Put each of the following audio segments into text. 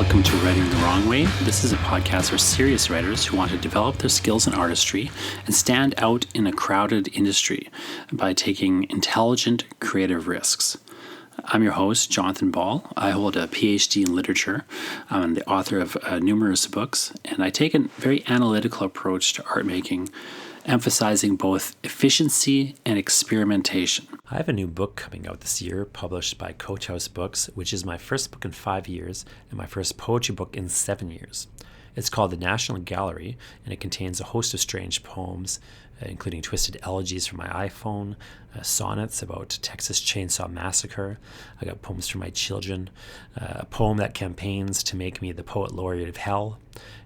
welcome to Writing the Wrong Way. This is a podcast for serious writers who want to develop their skills in artistry and stand out in a crowded industry by taking intelligent, creative risks. I'm your host, Jonathan Ball. I hold a PhD in literature. I'm the author of numerous books, and I take a very analytical approach to art making, emphasizing both efficiency and experimentation. I have a new book coming out this year, published by Coach House Books, which is my first book in 5 years and my first poetry book in 7 years. It's called The National Gallery, and it contains a host of strange poems, including twisted elegies from my iPhone, sonnets about Texas Chainsaw Massacre. I got poems for my children, a poem that campaigns to make me the poet laureate of hell,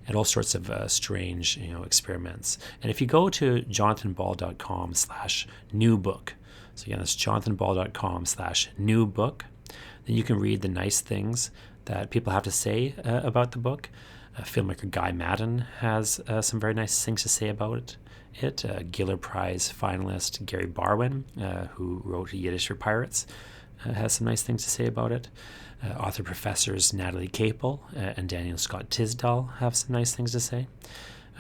and all sorts of strange, experiments. And if you go to jonathanball.com/new book, so again, that's jonathanball.com/new book, then you can read the nice things that people have to say about the book. Filmmaker Guy Madden has some very nice things to say about it. Giller Prize finalist Gary Barwin, who wrote Yiddish for Pirates, has some nice things to say about it. Author professors Natalie Capel and Daniel Scott Tisdall have some nice things to say.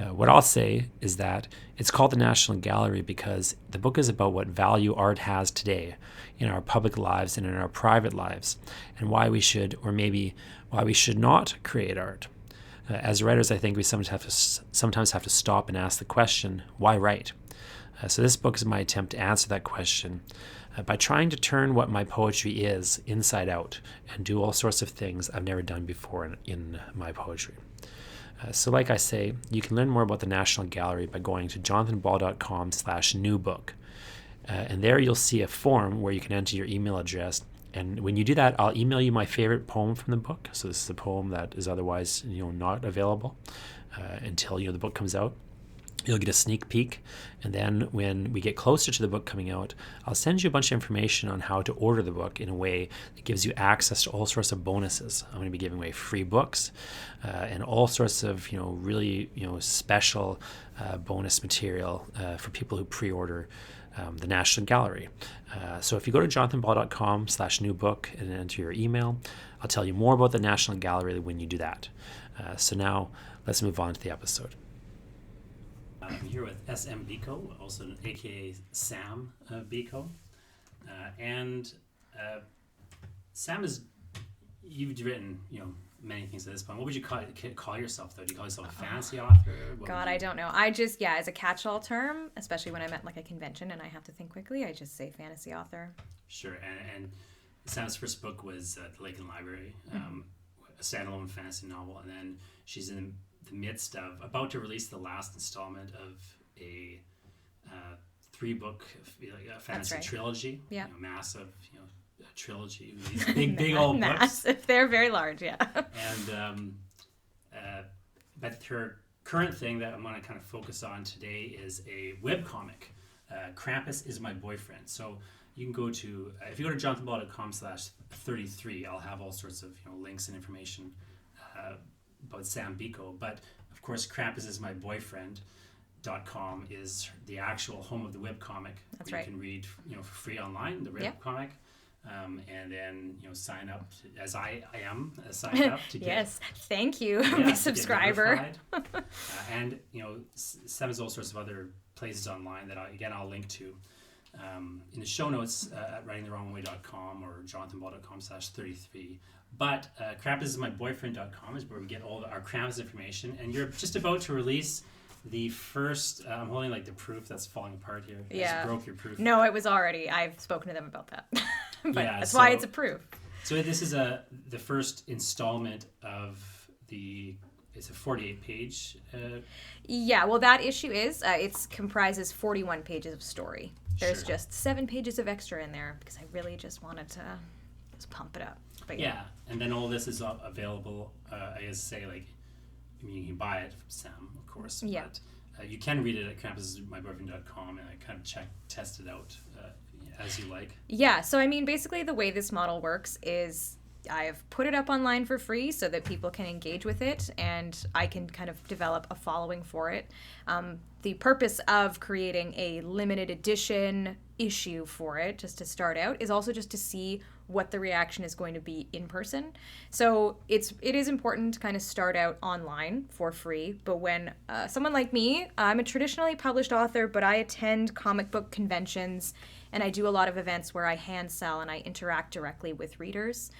What I'll say is that it's called the National Gallery because the book is about what value art has today in our public lives and in our private lives, and why we should, or maybe why we should not create art. As writers, I think we sometimes have to stop and ask the question, why write? So this book is my attempt to answer that question by trying to turn what my poetry is inside out and do all sorts of things I've never done before in my poetry. So like I say, you can learn more about the National Gallery by going to jonathanball.com/new book. And there you'll see a form where you can enter your email address. And when you do that, I'll email you my favorite poem from the book. So this is a poem that is otherwise, not available until the book comes out. You'll get a sneak peek, and then when we get closer to the book coming out, I'll send you a bunch of information on how to order the book in a way that gives you access to all sorts of bonuses. I'm going to be giving away free books and all sorts of really special bonus material for people who pre-order the National Gallery. So if you go to jonathanball.com/new book and enter your email, I'll tell you more about the National Gallery when you do that. So now let's move on to the episode. I'm here with S.M. Beiko, also aka Sam Beiko. Sam you've written, many things at this point. What would you call yourself, though? Do you call yourself a fantasy author? I don't know. I just, as a catch-all term, especially when I'm at like a convention and I have to think quickly, I just say fantasy author. Sure. And Sam's first book was The Lakeland Library, a standalone fantasy novel, and then she's in the midst of about to release the last installment of a 3-book fantasy trilogy. Yeah, massive, trilogy. These big old books. Massive. They're very large. Yeah. And but her current thing that I'm going to kind of focus on today is a webcomic. Krampus Is My Boyfriend. So you can go to if you go to jonathanball.com/33, I'll have all sorts of links and information about Sam Beiko, but of course Krampus Is My Boyfriend.com is the actual home of the webcomic. That's right. You can read for free online the webcomic, and then sign up as I am signed up to get. Yes, thank you, subscriber. And Sam has all sorts of other places online that I'll link to in the show notes at writingthewrongway.com or jonathanball.com/33. But KrampusIsMyBoyfriend.com is where we get all our Krampus information. And you're just about to release the first, I'm holding like the proof that's falling apart here. I just broke your proof. No, it was already. I've spoken to them about that. That's why it's a proof. So this is the first installment of it's a 48-page. Well, that issue is, it comprises 41 pages of story. There's just 7 pages of extra in there because I really just wanted to just pump it up. But and then all this is available. I guess you can buy it from Sam, of course. Yeah. But you can read it at KrampusIsMyBoyfriend.com, and I kind of test it out as you like. Yeah. So basically, the way this model works is I've put it up online for free so that people can engage with it, and I can kind of develop a following for it. The purpose of creating a limited edition issue for it, just to start out, is also just to see what the reaction is going to be in person. So it is important to kind of start out online for free. But when someone like me, I'm a traditionally published author, but I attend comic book conventions and I do a lot of events where I hand sell and I interact directly with readers.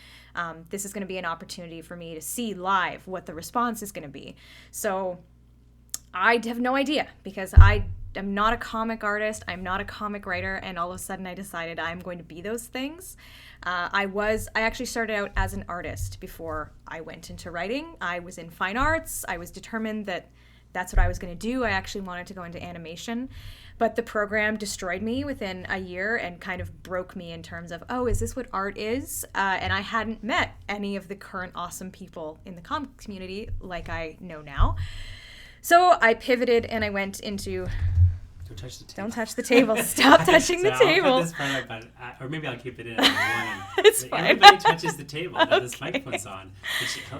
This is going to be an opportunity for me to see live what the response is going to be. So I have no idea because I'm not a comic artist, I'm not a comic writer, and all of a sudden I decided I'm going to be those things. I actually started out as an artist before I went into writing. I was in fine arts. I was determined that that's what I was going to do. I actually wanted to go into animation, but the program destroyed me within a year and kind of broke me in terms of, oh, is this what art is? And I hadn't met any of the current awesome people in the comic community like I know now. So I pivoted and I went into... Don't touch the table. Don't touch the table. Stop touching the table. I'll put this part up, or maybe I'll keep it in. It's fine. Everybody touches the table that this microphone's on.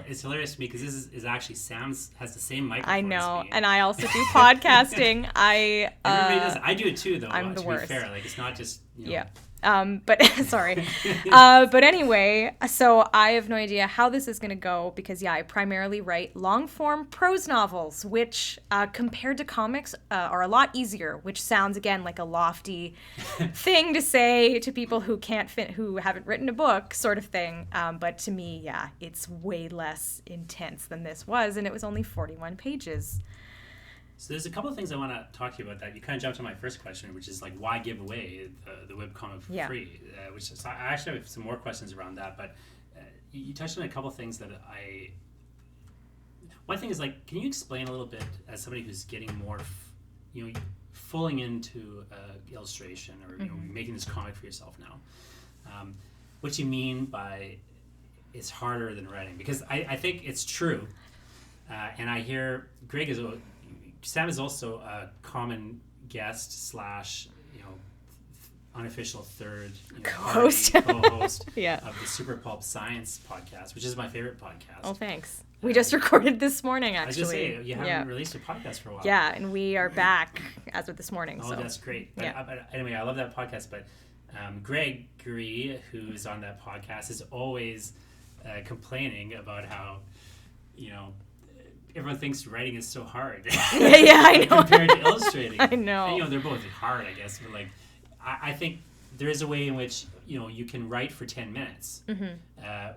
It's hilarious to me because this is actually Sam's has the same microphone. I know, as me. and I also do podcasting. Everybody does. I do it too, though. I'm the worst. To be fair, like it's not just Yeah. But sorry. But anyway, so I have no idea how this is going to go because, I primarily write long-form prose novels, which compared to comics are a lot easier, which sounds, again, like a lofty thing to say to people who who haven't written a book sort of thing. But to me, it's way less intense than this was, and it was only 41 pages. So there's a couple of things I want to talk to you about that. You kind of jumped on my first question, which is like, why give away the webcomic for free? So I actually have some more questions around that, but you touched on a couple of things that one thing is like, can you explain a little bit as somebody who's getting more, fulling into illustration or making this comic for yourself now, what you mean by it's harder than writing? Because I think it's true, and I hear Sam is also a common guest / unofficial third co-host of the Super Pulp Science podcast, which is my favorite podcast. Oh, thanks. We just recorded this morning, actually. I was just saying, you haven't released a podcast for a while. Yeah, and we are back as of this morning. Oh, that's great. But anyway, I love that podcast. But Gregory, who's on that podcast, is always complaining about how, everyone thinks writing is so hard. I know. Compared to illustrating. I know. And, they're both hard, I guess. But, like, I think there is a way in which, you can write for 10 minutes. Mm-hmm. And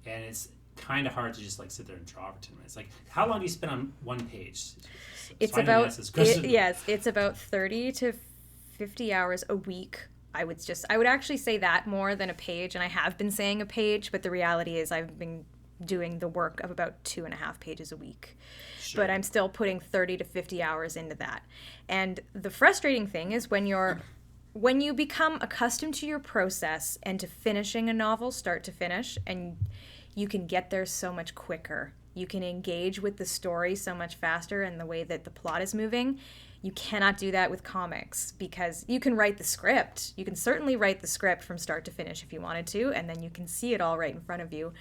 it's kind of hard to just, like, sit there and draw for 10 minutes. Like, how long do you spend on one page? It's about 30 to 50 hours a week. I would actually say that more than a page. And I have been saying a page, but the reality is I've been doing the work of about 2.5 pages a week. Sure. But I'm still putting 30 to 50 hours into that. And the frustrating thing is when you become accustomed to your process and to finishing a novel start to finish, and you can get there so much quicker. You can engage with the story so much faster and the way that the plot is moving. You cannot do that with comics because you can write the script. You can certainly write the script from start to finish if you wanted to, and then you can see it all right in front of you.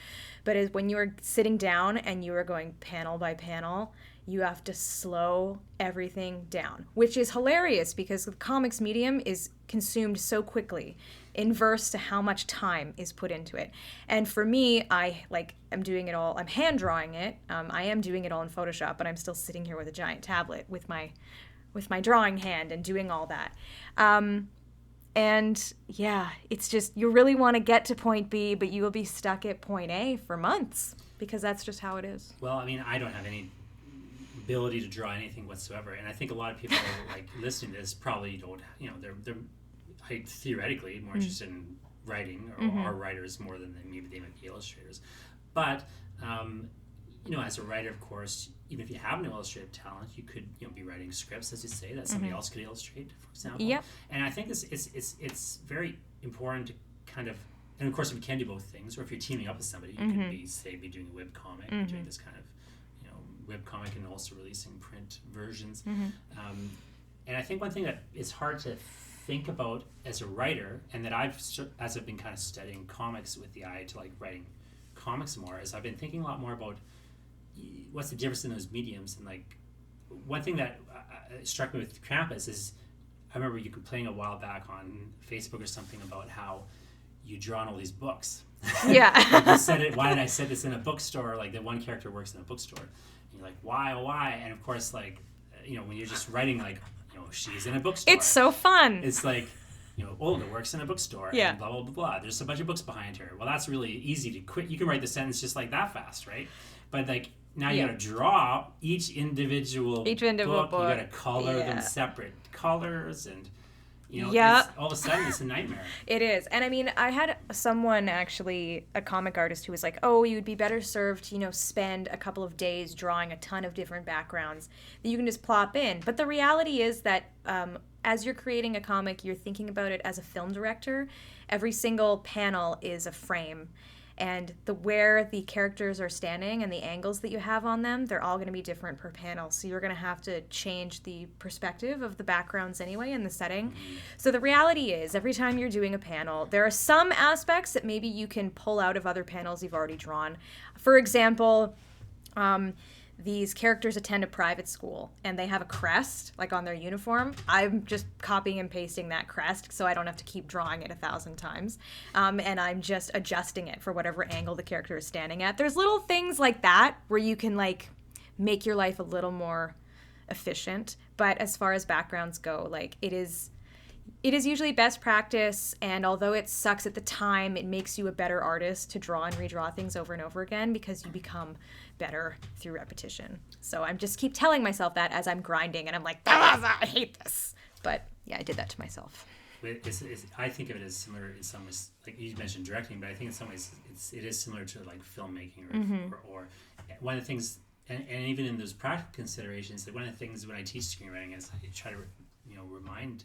But when you are sitting down and you are going panel by panel, you have to slow everything down, which is hilarious because the comics medium is consumed so quickly, inverse to how much time is put into it. And for me, I'm doing it all. I'm hand drawing it. I am doing it all in Photoshop, but I'm still sitting here with a giant tablet with my drawing hand and doing all that. And it's just, you really want to get to point B, but you will be stuck at point A for months because that's just how it is. Well, I mean, I don't have any ability to draw anything whatsoever, and I think a lot of people like listening to this probably don't, they're theoretically more interested in writing or are writers more than maybe they might be illustrators. But, as a writer, of course, even if you have no illustrative talent, you could be writing scripts, as you say, that somebody else could illustrate, for example. Yep. And I think it's very important to kind of, and of course, if you can do both things, or if you're teaming up with somebody, you could be doing a webcomic, doing this kind of webcomic and also releasing print versions. And I think one thing that is hard to think about as a writer, and that as I've been kind of studying comics with the eye to like writing comics more, is I've been thinking a lot more about what's the difference in those mediums. And like one thing that struck me with Krampus is I remember you complaining a while back on Facebook or something about how you drawn all these books. Yeah. You said it. Why did I say this in a bookstore? Like, the one character works in a bookstore. And you're like, why, oh, why? And of course, like, when you're just writing, like, she's in a bookstore. It's so fun. It's like, Olga works in a bookstore. Yeah. And blah, blah, blah, blah. There's a bunch of books behind her. Well, that's really easy to quit. You can write the sentence just like that fast, right? But, like, now you got to draw each individual book. You got to color them separate colors, and all of a sudden it's a nightmare. It is. And I mean, I had someone, actually, a comic artist, who was like, oh, you'd be better served to spend a couple of days drawing a ton of different backgrounds that you can just plop in. But the reality is that as you're creating a comic, you're thinking about it as a film director. Every single panel is a frame. And where the characters are standing and the angles that you have on them, they're all going to be different per panel. So you're going to have to change the perspective of the backgrounds anyway and the setting. So the reality is, every time you're doing a panel, there are some aspects that maybe you can pull out of other panels you've already drawn. For example, these characters attend a private school and they have a crest, like, on their uniform. I'm just copying and pasting that crest so I don't have to keep drawing it 1,000 times. And I'm just adjusting it for whatever angle the character is standing at. There's little things like that where you can, like, make your life a little more efficient. But as far as backgrounds go, like, it is usually best practice, and although it sucks at the time, it makes you a better artist to draw and redraw things over and over again, because you become better through repetition. So I'm just keep telling myself that as I'm grinding, and I'm like, I hate this. But yeah, I did that to myself. I think of it as similar in some ways, like you mentioned directing, but I think in some ways it is similar to, like, filmmaking or one of the things, and even in those practical considerations, like, one of the things when I teach screenwriting is I try to remind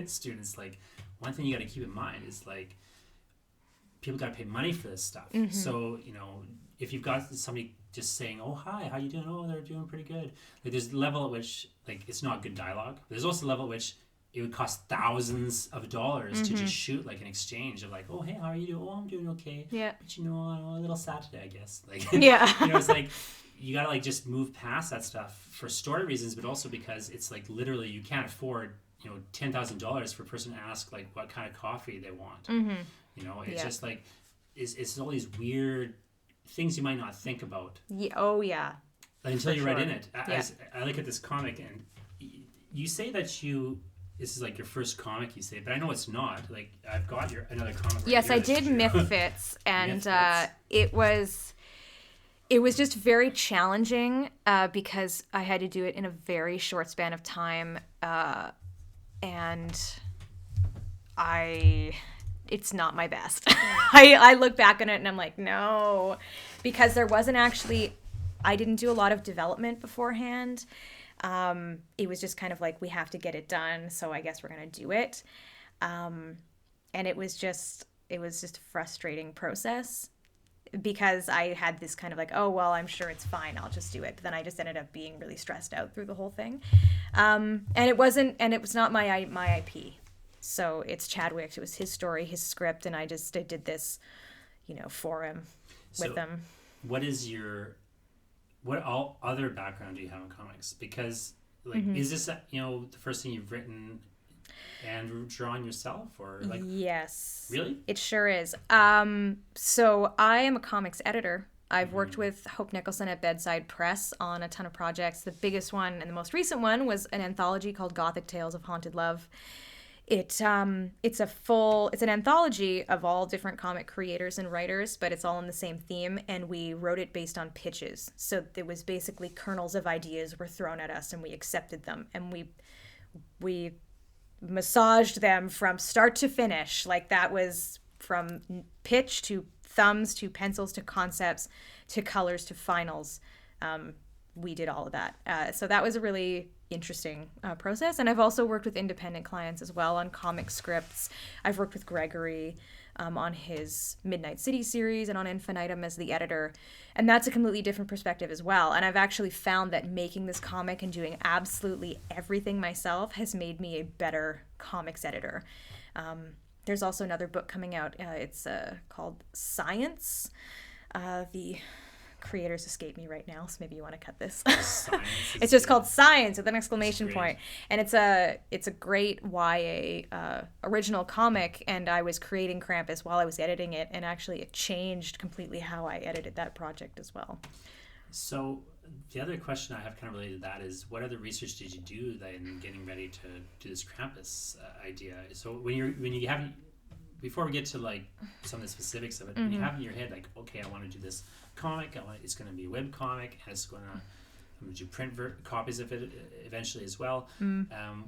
students, like, one thing you got to keep in mind is, like, people got to pay money for this stuff. So if you've got somebody just saying, oh, hi, how you doing? Oh, they're doing pretty good. Like, there's a level at which, like, it's not good dialogue. There's also a level at which it would cost thousands of dollars to just shoot, like, an exchange of, like, oh, hey, how are you doing? Oh, I'm doing okay. Yeah. But I'm a little sad today, I guess. Like, yeah. It's like, you gotta, like, just move past that stuff for story reasons, but also because it's, like, literally you can't afford $10,000 for a person to ask, like, what kind of coffee they want. It's just like it's all these weird things you might not think about. Yeah. Oh yeah. Until you're right in it. I look at this comic, and you say that this is, like, your first comic, you say, but I know it's not. Like, I've got another comic. Yes, I did Mythfits, and it was just very challenging because I had to do it in a very short span of time, and it's not my best. I look back on it and I'm like, no, because there wasn't actually, I didn't do a lot of development beforehand. It was just kind of like, we have to get it done, so I guess we're going to do it. And it was just a frustrating process, because I had this kind of like, oh, well, I'm sure it's fine, I'll just do it. But then I just ended up being really stressed out through the whole thing. And it was not my IP. So it's Chadwick's, it was his story, his script, and I did this, for him, with him. What all other background do you have in comics? Because, like, is this, the first thing you've written and drawn yourself, or, like? Yes. Really? It sure is. So I am a comics editor. I've worked with Hope Nicholson at Bedside Press on a ton of projects. The biggest one and the most recent one was an anthology called Gothic Tales of Haunted Love. It's an anthology of all different comic creators and writers, but it's all in the same theme, and we wrote it based on pitches. So it was basically kernels of ideas were thrown at us, and we accepted them, and we massaged them from start to finish. Like, that was from pitch to thumbs to pencils to concepts to colors to finals. We did all of that. So that was a really interesting process. And I've also worked with independent clients as well on comic scripts. I've worked with Gregory on his Midnight City series and on Infinitum as the editor. And that's a completely different perspective as well. And I've actually found that making this comic and doing absolutely everything myself has made me a better comics editor. There's also another book coming out. It's called Science. The creators escape me right now, so maybe you want to cut this. Science. It's just called Science with an exclamation point. And it's a great YA original comic, and I was creating Krampus while I was editing it, and actually it changed completely how I edited that project as well. So the other question I have kind of related to that is, what other research did you do then getting ready to do this Krampus idea? So when you have, before we get to like some of the specifics of it, when you have in your head like, okay, I want to do this comic, it's going to be a web comic, and I'm going to do print copies of it eventually as well.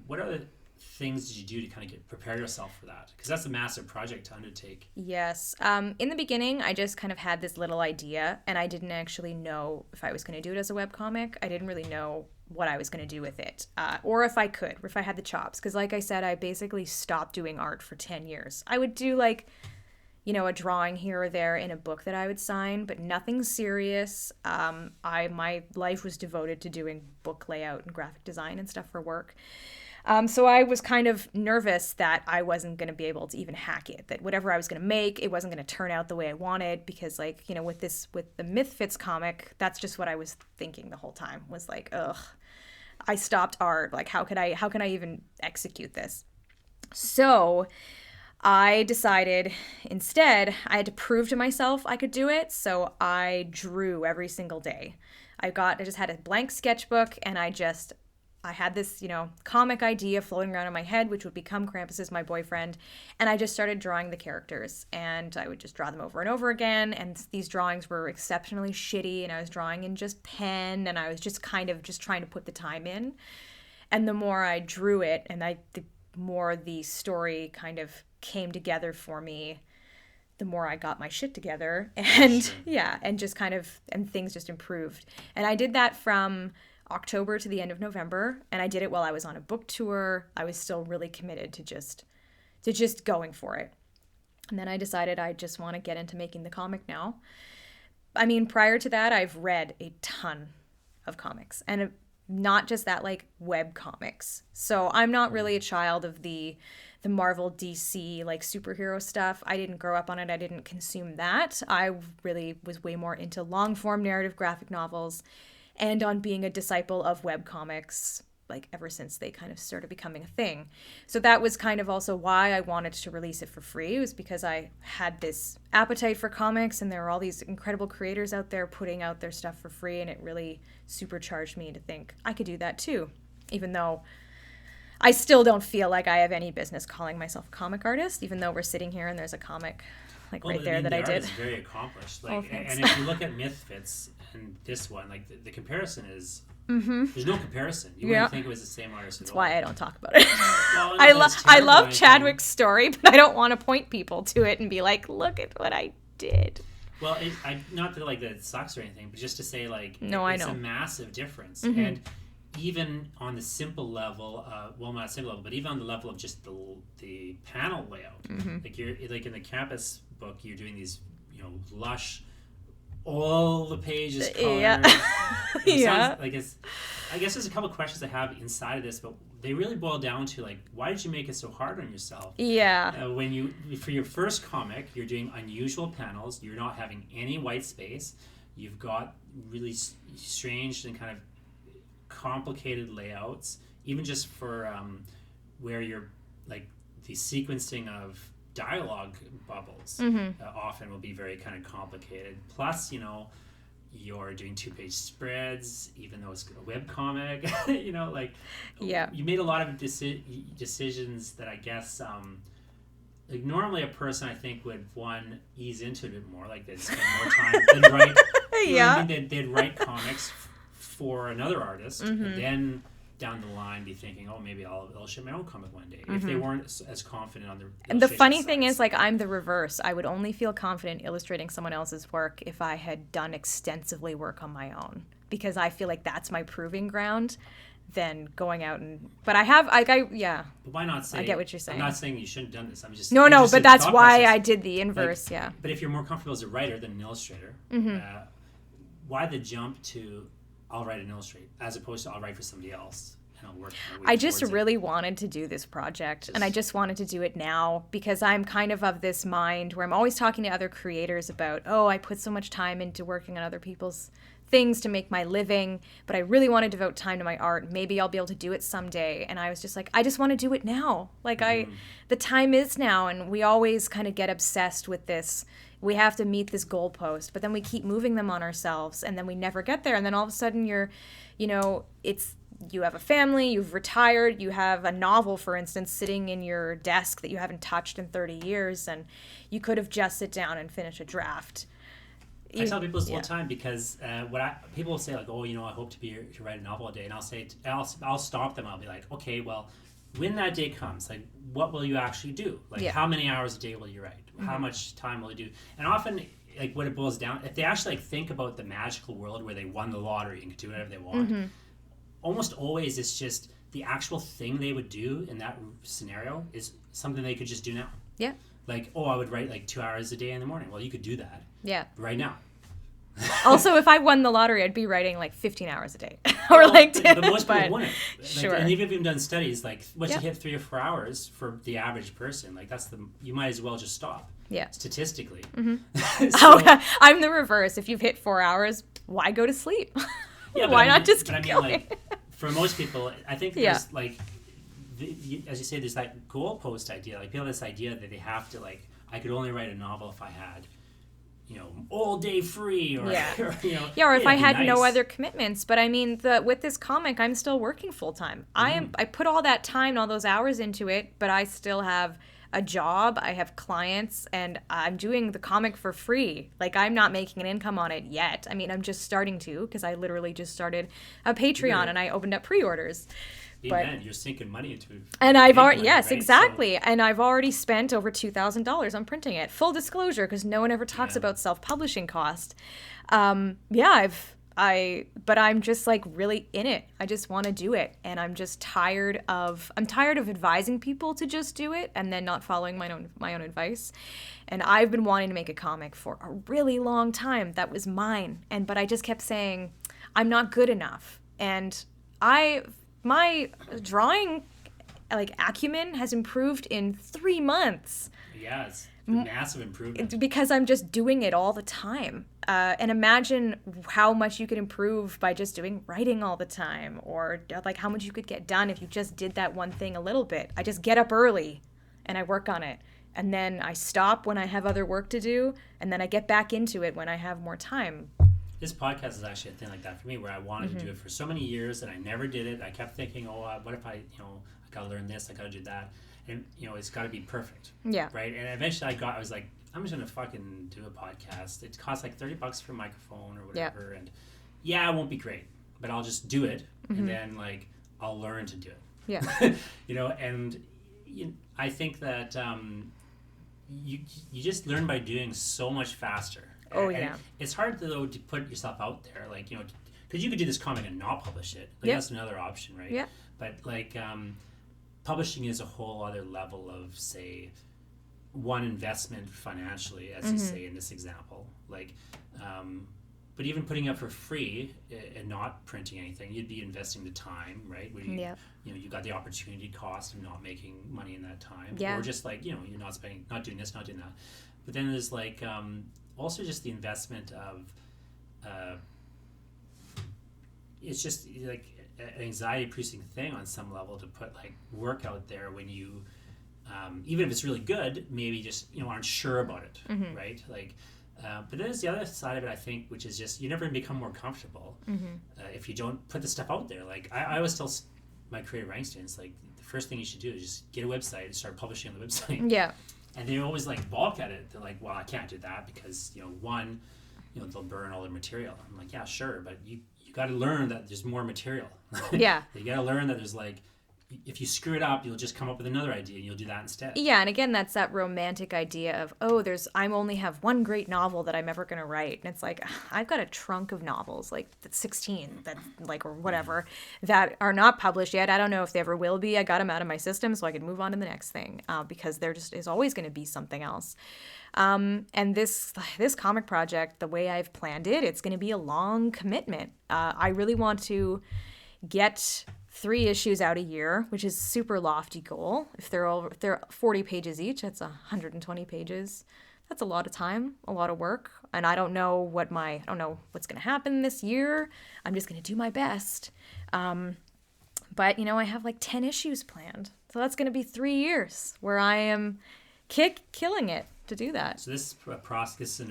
What other things did you do to kind of prepare yourself for that? Because that's a massive project to undertake. Yes. In the beginning, I just kind of had this little idea, and I didn't actually know if I was going to do it as a webcomic. I didn't really know what I was going to do with it, or if I could, or if I had the chops. Because like I said, I basically stopped doing art for 10 years. I would do like, a drawing here or there in a book that I would sign, but nothing serious. My life was devoted to doing book layout and graphic design and stuff for work. So I was kind of nervous that I wasn't going to be able to even hack it, that whatever I was going to make, it wasn't going to turn out the way I wanted, because like, with the Mythfits comic, that's just what I was thinking the whole time, was like, ugh, I stopped art. Like, how can I even execute this? So I decided instead I had to prove to myself I could do it. So I drew every single day. I just had a blank sketchbook, and I had this, comic idea floating around in my head, which would become Krampus Is My Boyfriend. And I just started drawing the characters, and I would just draw them over and over again. And these drawings were exceptionally shitty, and I was drawing in just pen, and I was just kind of just trying to put the time in. And the more I drew it, and the more the story kind of came together for me, the more I got my shit together. And Sure. and just kind of, and things just improved. And I did that from October to the end of November, and I did it while I was on a book tour. I was still really committed to just going for it. And then I decided I just want to get into making the comic now. I mean, prior to that, I've read a ton of comics, and not just that, like web comics. So I'm not really a child of the Marvel, DC, like superhero stuff. I didn't grow up on it. I didn't consume that. I really was way more into long form narrative graphic novels, and on being a disciple of webcomics, like ever since they kind of started becoming a thing. So that was kind of also why I wanted to release it for free. It was because I had this appetite for comics, and there were all these incredible creators out there putting out their stuff for free, and it really supercharged me to think I could do that too, even though I still don't feel like I have any business calling myself a comic artist, even though we're sitting here and there's a comic right there that I did. It's very accomplished. Oh, thanks. And if you look at Mythfits and this one, like the comparison is, there's no comparison. You wouldn't think it was the same artist at all. That's why I don't talk about it. Well, I love Chadwick's story, but I don't want to point people to it and be like, look at what I did. Well, not that like that it sucks or anything, but just to say like, no, it's I know. a massive difference. And even on the simple level, well, not simple level, but even on the level of just the panel layout, like you're like in the Krampus book, you're doing these, lush, all the pages colors. Yeah. I guess there's a couple of questions I have inside of this, but they really boil down to like, why did you make it so hard on yourself? Yeah. When for your first comic, you're doing unusual panels. You're not having any white space. You've got really strange and kind of complicated layouts, even just for where you're like the sequencing of dialogue bubbles often will be very kind of complicated. Plus, you're doing 2-page spreads, even though it's a webcomic. You made a lot of decisions that I guess like normally a person I think would ease into it a bit more, like they'd spend more time they'd write they'd write comics for another artist, and then down the line be thinking, oh, maybe I'll illustrate my own comic one day, if they weren't as confident on their and the funny thing is, like, I'm the reverse. I would only feel confident illustrating someone else's work if I had done extensively work on my own, because I feel like that's my proving ground than going out and, but I have, yeah. But why not say, I get what you're saying. I'm not saying you shouldn't have done this, I'm just no, but that's why I did the inverse. Like, yeah. But if you're more comfortable as a writer than an illustrator, why the jump to I'll write and illustrate as opposed to I'll write for somebody else I'll work. I just towards it. really wanted to do this project, and I just wanted to do it now because I'm kind of this mind where I'm always talking to other creators about, oh, I put so much time into working on other people's things to make my living, but I really want to devote time to my art. Maybe I'll be able to do it someday. And I was just like, I just want to do it now. Like the time is now, and we always kind of get obsessed with this. We have to meet this goalpost, but then we keep moving them on ourselves, and then we never get there. And then all of a sudden you have a family, you've retired, you have a novel, for instance, sitting in your desk that you haven't touched in 30 years, and you could have just sit down and finish a draft. I tell people this all the time because people will say like, oh, I hope to write a novel a day, and I'll say I'll stop them. I'll be like, okay, well, when that day comes, like, what will you actually do? Like, how many hours a day will you write? How much time will you do? And often, like, what it boils down, if they actually like think about the magical world where they won the lottery and could do whatever they want, almost always it's just the actual thing they would do in that scenario is something they could just do now. Yeah. Like, oh, I would write like 2 hours a day in the morning. Well, you could do that. Yeah. Right now. Also, if I won the lottery, I'd be writing like 15 hours a day, or like. But most people wouldn't. Like, sure. And even if you've done studies, like once you hit 3 or 4 hours for the average person, like you might as well just stop. Yeah. Statistically. I'm the reverse. If you've hit 4 hours, why go to sleep? Yeah, why not just keep going? Like, for most people, I think there's like, as you say, there's that goalpost idea. Like people have this idea that they have to like, I could only write a novel if I had, all day free, or or if I had no other commitments. But I mean, with this comic, I'm still working full time. I put all that time and all those hours into it, but I still have a job, I have clients, and I'm doing the comic for free. Like, I'm not making an income on it yet. I mean, I'm just starting to, because I literally just started a Patreon and I opened up pre-orders. But you're sinking money into it. And I've already, right? Exactly. So, and I've already spent over $2,000 on printing it. Full disclosure, because no one ever talks about self-publishing cost. But I'm just like really in it. I just want to do it. And I'm just tired of advising people to just do it and then not following my own advice. And I've been wanting to make a comic for a really long time. That was mine. But I just kept saying, I'm not good enough. And my drawing like acumen has improved in 3 months. Yeah, it's massive improvement. Because I'm just doing it all the time. And imagine how much you could improve by just writing all the time, or like how much you could get done if you just did that one thing a little bit. I just get up early and I work on it. And then I stop when I have other work to do, and then I get back into it when I have more time. This podcast is actually a thing like that for me, where I wanted to do it for so many years and I never did it. I kept thinking, what if I gotta learn this, I gotta do that. And, it's gotta be perfect. Yeah. Right? And eventually I was like, I'm just gonna fucking do a podcast. It costs like $30 for a microphone or whatever. And it won't be great, but I'll just do it. And then like, I'll learn to do it. Yeah. And I think that you just learn by doing so much faster. And it's hard though to put yourself out there, like, because you could do this comic and not publish it. Like that's another option, right? Yeah. But like, publishing is a whole other level of, say, one, investment financially, as you say in this example. Like, but even putting it up for free and not printing anything, you'd be investing the time, right? Where you got the opportunity cost of not making money in that time, or just like you're not spending, not doing this, not doing that. But then there's like also just the investment of it's just like an anxiety-producing thing on some level to put like work out there when you even if it's really good, maybe just aren't sure about it, right? Like, but then there's the other side of it, I think, which is just you never become more comfortable if you don't put the stuff out there. Like I always tell my creative writing students, like the first thing you should do is just get a website and start publishing on the website. Yeah. And they always like balk at it. They're like, well, I can't do that because one, they'll burn all their material. I'm like, yeah, sure, but you got to learn that there's more material. Yeah. You got to learn that there's like, if you screw it up, you'll just come up with another idea and you'll do that instead. Yeah, and again, that's that romantic idea of, I only have one great novel that I'm ever going to write. And it's like, I've got a trunk of novels, like 16, that like, or whatever, that are not published yet. I don't know if they ever will be. I got them out of my system so I can move on to the next thing because there just is always going to be something else. And this comic project, the way I've planned it, it's going to be a long commitment. I really want to get 3 issues out a year, which is super lofty goal. If they're 40 pages each, that's 120 pages. That's a lot of time, a lot of work, and I don't know what's going to happen this year. I'm just going to do my best. But I have like 10 issues planned, so that's going to be 3 years where I am killing it to do that. So this is a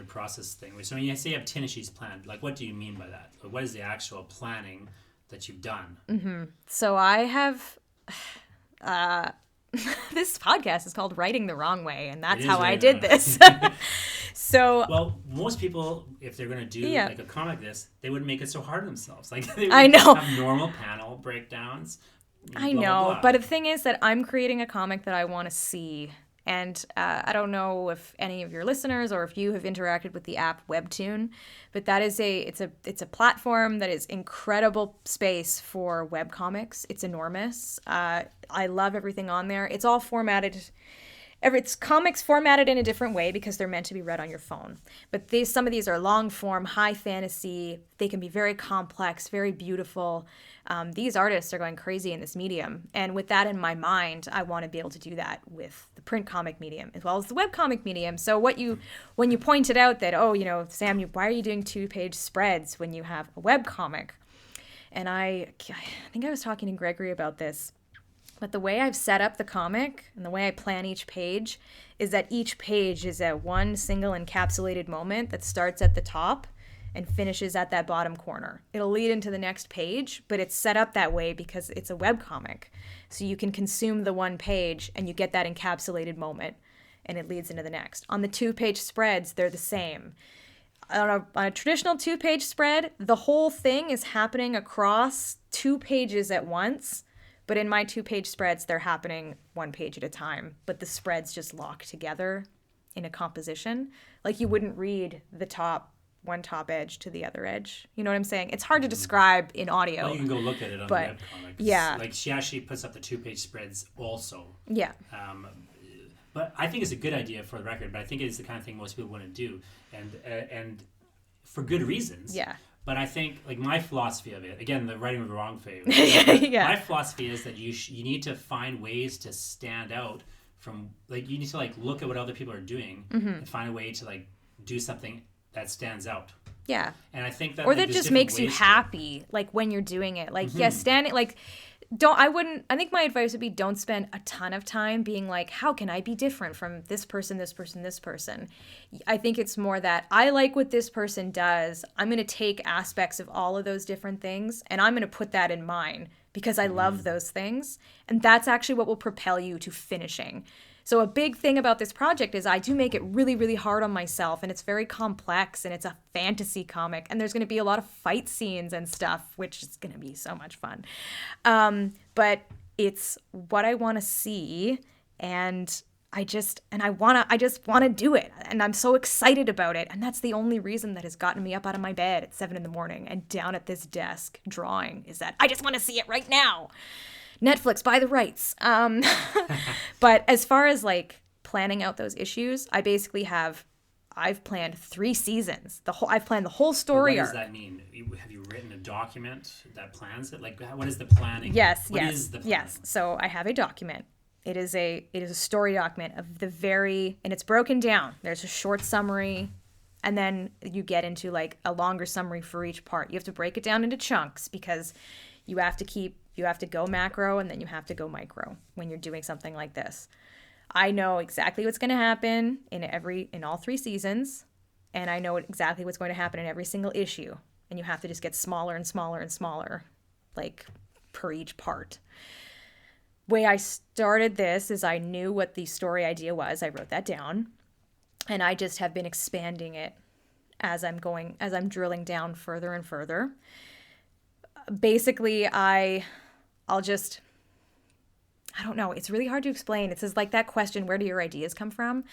process thing. So when you say you have 10 issues planned, like what do you mean by that? Like, what is the actual planning that you've done? Mm-hmm. So I have. This podcast is called Writing the Wrong Way, and that's how I did this. So, well, most people, if they're going to do like a comic like this, they wouldn't make it so hard on themselves. Like they would have normal panel breakdowns. I know, but the thing is that I'm creating a comic that I want to see. And I don't know if any of your listeners or if you have interacted with the app Webtoon, but that is it's a platform that is incredible space for webcomics. It's enormous. I love everything on there. It's all formatted. It's comics formatted in a different way because they're meant to be read on your phone. But some of these are long form, high fantasy. They can be very complex, very beautiful. These artists are going crazy in this medium. And with that in my mind, I want to be able to do that with the print comic medium as well as the webcomic medium. So when you pointed out that, Sam, why are you doing 2-page spreads when you have a webcomic? And I think I was talking to Gregory about this. But the way I've set up the comic and the way I plan each page is that each page is a one single encapsulated moment that starts at the top and finishes at that bottom corner. It'll lead into the next page, but it's set up that way because it's a webcomic. So you can consume the one page and you get that encapsulated moment and it leads into the next. On the 2-page spreads, they're the same. On a traditional 2-page spread, the whole thing is happening across 2 pages at once. But in my 2-page spreads, they're happening 1 page at a time. But the spreads just lock together in a composition. Like you wouldn't read one top edge to the other edge. You know what I'm saying? It's hard to describe in audio. Well, you can go look at it on webcomics. Yeah. Like she actually puts up the 2-page spreads also. Yeah. But I think it's a good idea for the record. But I think it's the kind of thing most people want to do, and for good reasons. Yeah. But I think, like, my philosophy of it, again, the writing of the wrong way. Yeah. My philosophy is that you need to find ways to stand out from, like, you need to, like, look at what other people are doing and find a way to, like, do something that stands out. Yeah. And I think that, or that just makes you happy, like, when you're doing it. Like, standing, like, I think my advice would be don't spend a ton of time being like, how can I be different from this person, this person, this person? I think it's more that I like what this person does. I'm going to take aspects of all of those different things and I'm going to put that in mine because I love those things. And that's actually what will propel you to finishing. So a big thing about this project is I do make it really, really hard on myself, and it's very complex, and it's a fantasy comic, and there's going to be a lot of fight scenes and stuff, which is going to be so much fun. But it's what I want to see, and I just want to do it, and I'm so excited about it, and that's the only reason that has gotten me up out of my bed at 7 a.m. and down at this desk drawing, is that I just want to see it right now. Netflix, buy the rights. But as far as like planning out those issues, I've planned 3 seasons. I've planned the whole story arc. What does that mean? Have you written a document that plans it? Like, what is the planning? Yes. What is the planning? Yes. So I have a document. It is a story document of and it's broken down. There's a short summary, and then you get into like a longer summary for each part. You have to break it down into chunks because you have to go macro and then you have to go micro when you're doing something like this. I know exactly what's going to happen in all 3 seasons, and I know exactly what's going to happen in every single issue. And you have to just get smaller and smaller and smaller, like per each part. Way I started this is I knew what the story idea was. I wrote that down, and I just have been expanding it as I'm drilling down further and further. Basically, I don't know. It's really hard to explain. It's like that question, where do your ideas come from?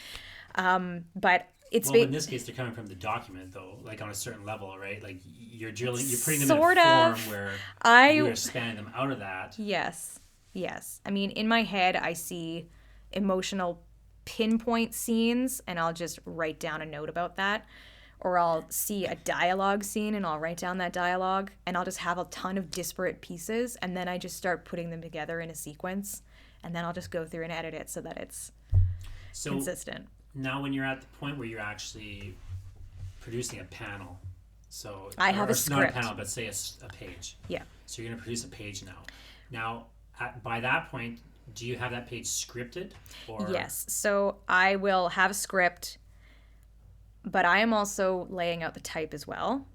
But it's... Well, in this case, they're coming from the document, though, like on a certain level, right? Like you're putting them sort in a of form where you're expanding them out of that. Yes. I mean, in my head, I see emotional pinpoint scenes, and I'll just write down a note about that. or I'll see a dialogue scene and I'll write down that dialogue, and I'll just have a ton of disparate pieces, and then I just start putting them together in a sequence, and then I'll just go through and edit it so that it's consistent. Now when you're at the point where you're actually producing a panel, so I have a script. Not a panel, but say a page. Yeah. So you're going to produce a page now. Now, by that point, do you have that page scripted? Or? Yes. So I will have a script, but I am also laying out the type as well,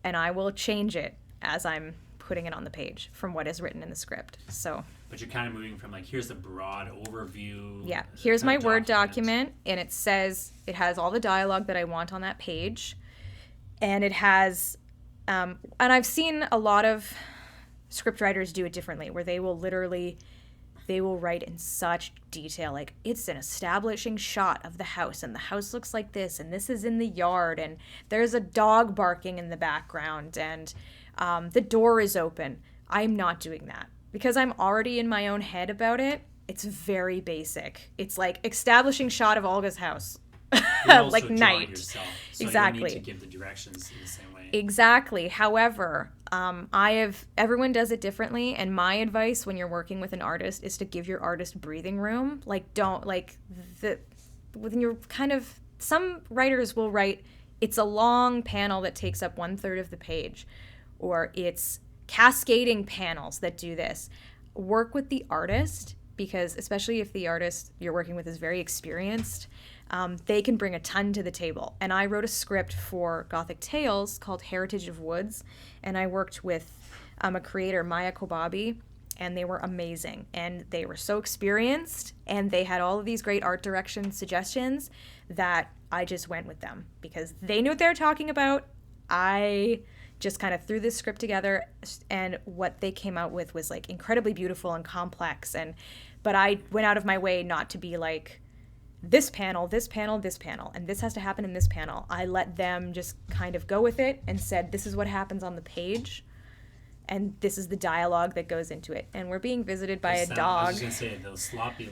and I will change it as I'm putting it on the page from what is written in the script. So. But you're kind of moving from like, here's the broad overview. Yeah. Here's my Word document, and it has all the dialogue that I want on that page, and it has, and I've seen a lot of script writers do it differently, where they will write in such detail, like it's an establishing shot of the house, and the house looks like this, and this is in the yard, and there's a dog barking in the background, and the door is open. I'm not doing that because I'm already in my own head about it. It's very basic. It's like establishing shot of Olga's house. Like night. Yourself, so exactly. You need to give the directions in the same way. Exactly. However, everyone does it differently, and my advice when you're working with an artist is to give your artist breathing room. When you're some writers will write, it's a long panel that takes up 1/3 of the page, or it's cascading panels that do this. Work with the artist, because especially if the artist you're working with is very experienced, they can bring a ton to the table. And I wrote a script for Gothic Tales called Heritage of Woods, and I worked with a creator, Maya Kobabe, and they were amazing. And they were so experienced, and they had all of these great art direction suggestions that I just went with them because they knew what they were talking about. I just kind of threw this script together, and what they came out with was like incredibly beautiful and complex. But I went out of my way not to be like, this panel, this panel, this panel, and this has to happen in this panel. I let them just kind of go with it and said, this is what happens on the page, and this is the dialogue that goes into it. And we're being visited by a dog. I was just going to say, those sloppy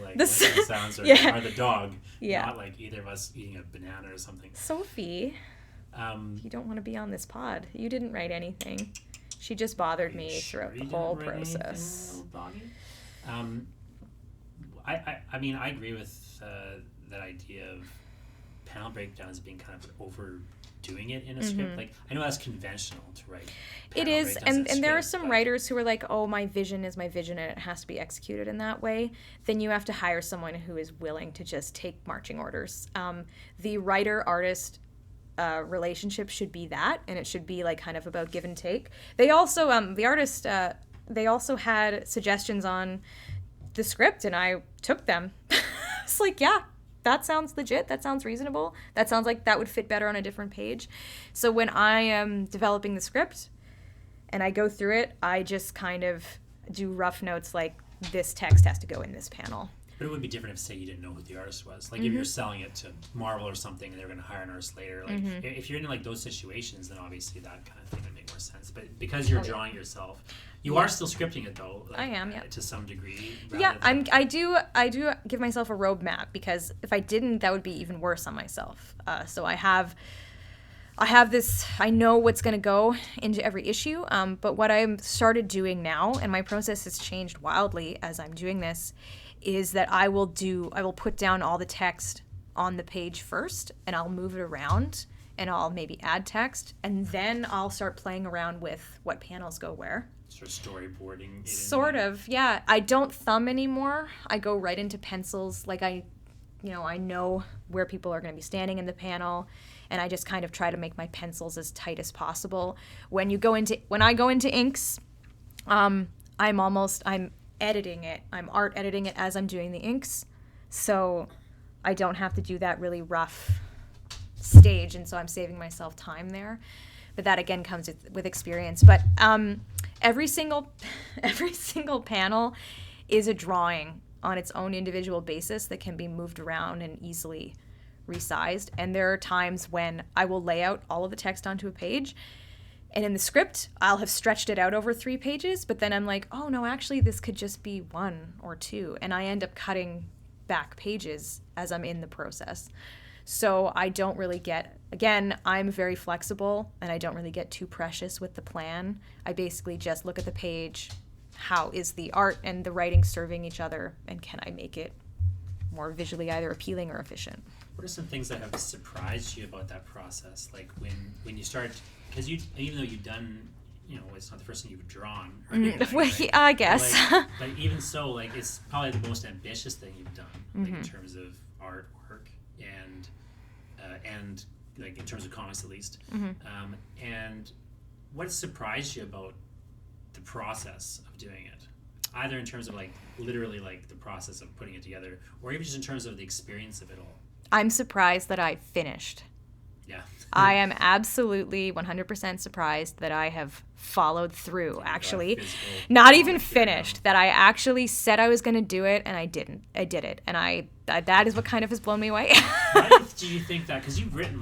sounds are the dog, not like either of us eating a banana or something. Sophie, you don't want to be on this pod. You didn't write anything. She just bothered me throughout the whole process. I mean, I agree with that idea of panel breakdowns being kind of overdoing it in a script. Like, I know that's conventional to write. It is, and there are some writers who are like, oh, my vision is my vision and it has to be executed in that way. Then you have to hire someone who is willing to just take marching orders. The writer-artist relationship should be that, and it should be like kind of about give and take. They also, the artist, they also had suggestions on the script, and I took them. It's like, yeah, that sounds legit. That sounds reasonable. That sounds like that would fit better on a different page. So when I am developing the script and I go through it, I just kind of do rough notes like this text has to go in this panel. But it would be different if, say, you didn't know who the artist was. Like, if you're selling it to Marvel or something and they're going to hire an artist later. Like, if you're in, like, those situations, then obviously that kind of thing would make more sense. But because you're drawing yourself, you are still scripting it, though. Like, I am, yeah. To some degree. Yeah, I do give myself a roadmap, because if I didn't, that would be even worse on myself. So I have this, I know what's going to go into every issue, but what I've started doing now, and my process has changed wildly as I'm doing this, is that I will put down all the text on the page first, and I'll move it around, and I'll maybe add text, and then I'll start playing around with what panels go where. Sort of storyboarding. Sort of, yeah. I don't thumb anymore. I go right into pencils. Like I know where people are going to be standing in the panel, and I just kind of try to make my pencils as tight as possible. When I go into inks, I'm editing it. I'm art editing it as I'm doing the inks, so I don't have to do that really rough stage, and so I'm saving myself time there. But that again comes with experience. But every single panel is a drawing on its own individual basis that can be moved around and easily resized. And there are times when I will lay out all of the text onto a page, and in the script, I'll have stretched it out over 3 pages, but then I'm like, oh no, actually this could just be 1 or 2. And I end up cutting back pages as I'm in the process. So I don't really again, I'm very flexible and I don't really get too precious with the plan. I basically just look at the page, how is the art and the writing serving each other, and can I make it more visually either appealing or efficient? What are some things that have surprised you about that process? Like when you start, because even though you've done, it's not the first thing you've drawn. Or anything like, Well, right? I guess. But even so, like it's probably the most ambitious thing you've done, like in terms of artwork and like in terms of comics at least. And what surprised you about the process of doing it? Either in terms of like literally like the process of putting it together, or even just in terms of the experience of it all. I'm surprised that I finished. Yeah. I am absolutely 100% surprised that I have followed through, actually. Not even finished, that I actually said I was going to do it, and I didn't. I did it, and that is what kind of has blown me away. Why do you think that? Because you've written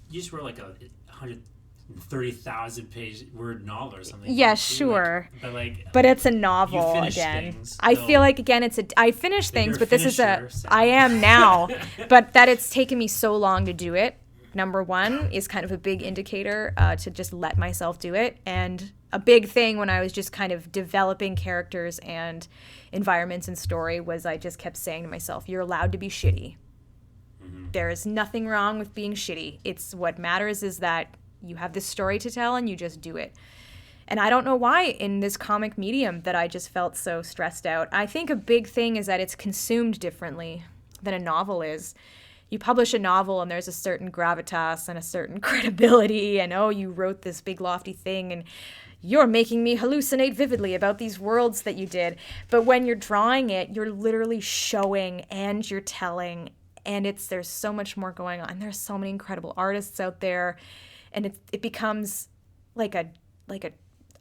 you just wrote like a 130,000 page word novel or something. Yeah, sure. But it's a novel again. Things, I feel like again I finish things, but this is I am now. But that it's taken me so long to do it. Number one is kind of a big indicator to just let myself do it. And a big thing when I was just kind of developing characters and environments and story was I just kept saying to myself, you're allowed to be shitty. There is nothing wrong with being shitty. It's what matters is that you have this story to tell and you just do it. And I don't know why in this comic medium that I just felt so stressed out. I think a big thing is that it's consumed differently than a novel is. You publish a novel and there's a certain gravitas and a certain credibility and, oh, you wrote this big lofty thing and you're making me hallucinate vividly about these worlds that you did. But when you're drawing it, you're literally showing and you're telling, and there's so much more going on. There's so many incredible artists out there, and it becomes like a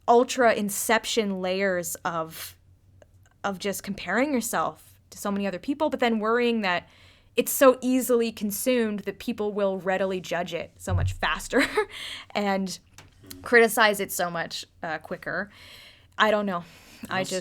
ultra inception layers of just comparing yourself to so many other people, but then worrying that it's so easily consumed that people will readily judge it so much faster and criticize it so much quicker. I don't know. Also,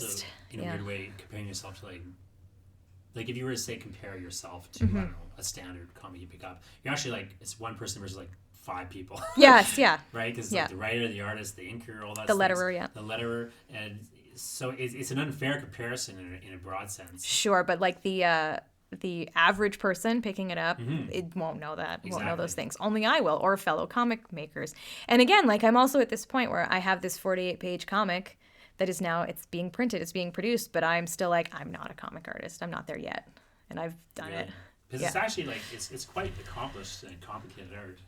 in a weird way, comparing yourself to like if you were to say compare yourself to I don't know, a standard comic you pick up, you're actually like it's one person versus like 5 people. Yes, yeah. Right? Because like the writer, the artist, the inker, all that. The letterer, yeah. The letterer, and so it's an unfair comparison in a broad sense. Sure, but like the average person picking it up, it won't know that. Exactly. Won't know those things. Only I will, or fellow comic makers. And again, like I'm also at this point where I have this 48-page comic that is now, it's being printed, it's being produced, but I'm still like, I'm not a comic artist. I'm not there yet. And I've done it. Because it's actually like, it's quite accomplished and complicated art.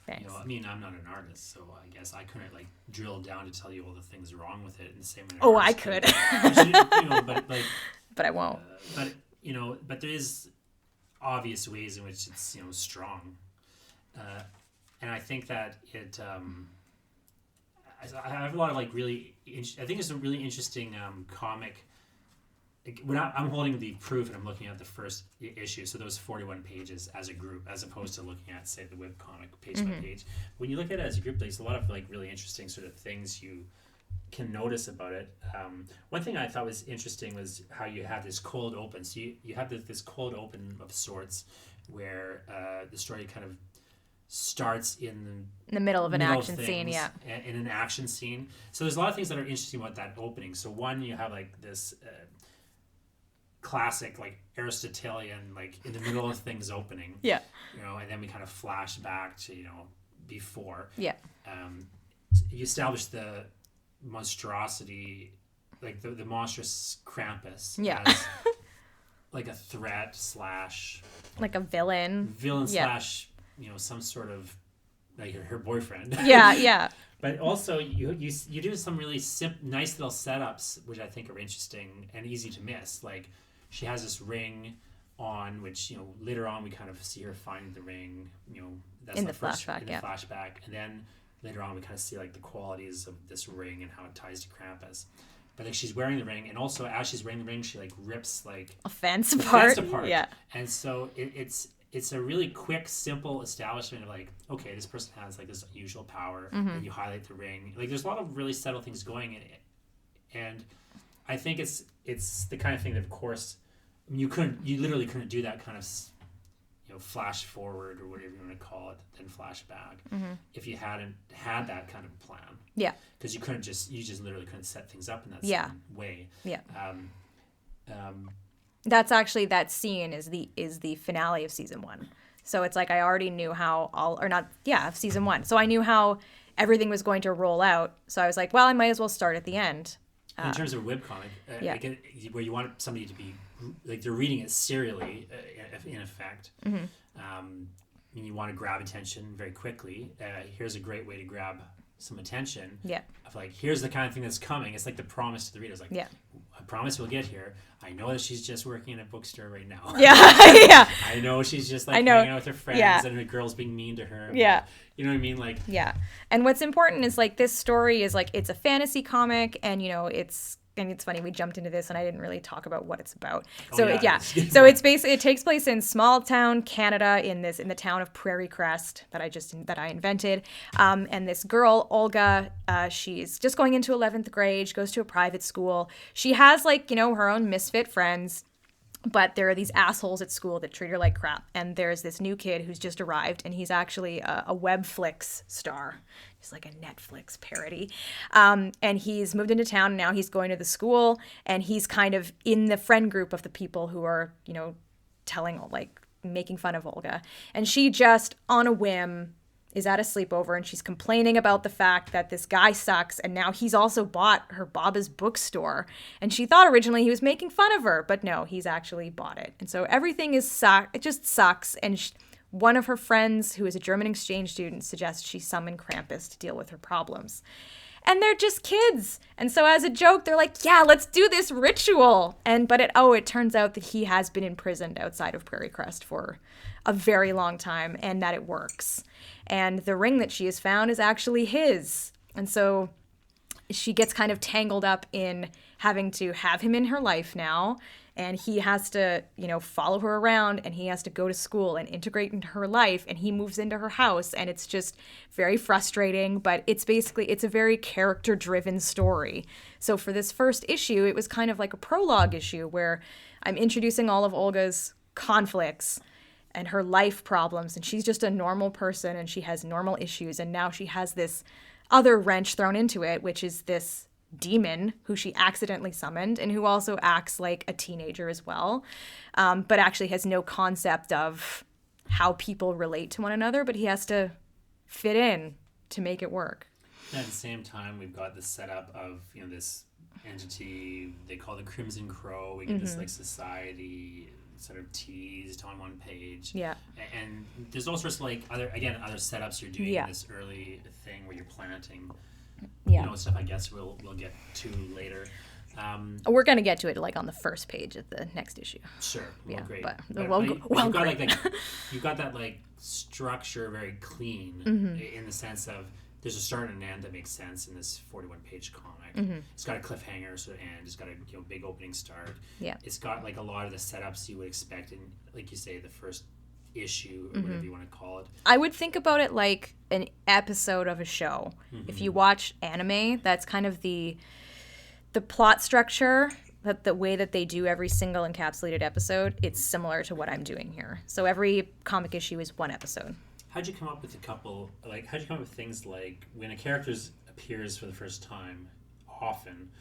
Thanks. I mean, I'm not an artist, so I guess I couldn't like drill down to tell you all the things wrong with it in the same way. Oh, I could. But I won't. But there is obvious ways in which it's strong, and I think that it. I have a lot of like really. I think it's a really interesting comic. When I'm holding the proof and I'm looking at the first issue, so those 41 pages as a group, as opposed to looking at say the webcomic page by page. When you look at it as a group, there's a lot of like really interesting sort of things you can notice about it. One thing I thought was interesting was how you have this cold open. So you have this cold open of sorts where the story kind of starts in the middle of an action scene, yeah. In an action scene. So there's a lot of things that are interesting about that opening. So one, you have like this classic like Aristotelian like in the middle of things opening. Yeah. And then we kind of flash back to before. Yeah. You establish the monstrosity, like the monstrous Krampus, as like a threat / like a villain slash some sort of like her boyfriend. Yeah. But also you do some really nice little setups which I think are interesting and easy to miss. Like she has this ring on, which later on we kind of see her finding the ring. That's in the flashback, flashback, and then later on we kind of see like the qualities of this ring and how it ties to Krampus. But like she's wearing the ring, and also as she's wearing the ring, she like rips like a fence apart. Yeah. And so it's a really quick, simple establishment of like, okay, this person has like this unusual power, and you highlight the ring. Like there's a lot of really subtle things going in it, and I think it's the kind of thing that, of course, you literally couldn't do that kind of flash forward or whatever you want to call it, then flash back. Mm-hmm. If you hadn't had that kind of plan, yeah, because you just literally couldn't set things up in that same way. Yeah. That's actually, that scene is the finale of season 1. So it's like I already knew how of season 1. So I knew how everything was going to roll out. So I was like, well, I might as well start at the end. In terms of webcomic, where you want somebody to be like they're reading it serially, in effect, mm-hmm. And you want to grab attention very quickly. Here's a great way to grab some attention. Yeah. Of like, here's the kind of thing that's coming. It's like the promise to the reader. It's like, I promise we'll get here. I know that she's just working in a bookstore right now. Yeah, yeah. I know she's just like hanging out with her friends and the girl's being mean to her. Yeah. But, you know what I mean? Like, yeah. And what's important is like this story is like, it's a fantasy comic, and it's funny, we jumped into this and I didn't really talk about what it's about. So so it's basically, it takes place in small town Canada in the town of Prairie Crest that I invented. And this girl, Olga, she's just going into 11th grade. She goes to a private school. She has her own misfit friends. But there are these assholes at school that treat her like crap. And there's this new kid who's just arrived, and he's actually a Webflix star. He's like a Netflix parody. And he's moved into town, and now he's going to the school, and he's kind of in the friend group of the people who are, making fun of Olga. And she just, on a whim, is at a sleepover, and she's complaining about the fact that this guy sucks, and now he's also bought her Baba's bookstore. And she thought originally he was making fun of her, but no, he's actually bought it. And so everything it just sucks. And one of her friends, who is a German exchange student, suggests she summon Krampus to deal with her problems. And they're just kids. And so as a joke, they're like, yeah, let's do this ritual. But it turns out that he has been imprisoned outside of Prairie Crest for a very long time, and that it works. And the ring that she has found is actually his. And so she gets kind of tangled up in having to have him in her life now. And he has to, follow her around, and he has to go to school and integrate into her life, and he moves into her house, and it's just very frustrating, but it's a very character-driven story. So for this first issue, it was kind of like a prologue issue where I'm introducing all of Olga's conflicts and her life problems, and she's just a normal person, and she has normal issues, and now she has this other wrench thrown into it, which is this demon who she accidentally summoned, and who also acts like a teenager as well, but actually has no concept of how people relate to one another, but he has to fit in to make it work. At the same time, we've got the setup of this entity they call the Crimson Crow. We get this society sort of teased on one page. Yeah. And there's all sorts of other setups you're doing in this early thing where you're planting. Stuff I guess we'll get to later. We're gonna get to it on the first page of the next issue. Sure. Well, great. But you've got that structure very clean in the sense of there's a start and an end that makes sense in this 41-page comic. Mm-hmm. It's got a cliffhanger sort of end. It's got a big opening start. Yeah. It's got a lot of the setups you would expect in, like you say, the first issue or whatever you want to call it. I would think about it like an episode of a show. Mm-hmm. If you watch anime, that's kind of the plot structure, that the way that they do every single encapsulated episode, it's similar to what I'm doing here. So every comic issue is one episode. How'd you come up with how'd you come up with things like when a character appears for the first time, often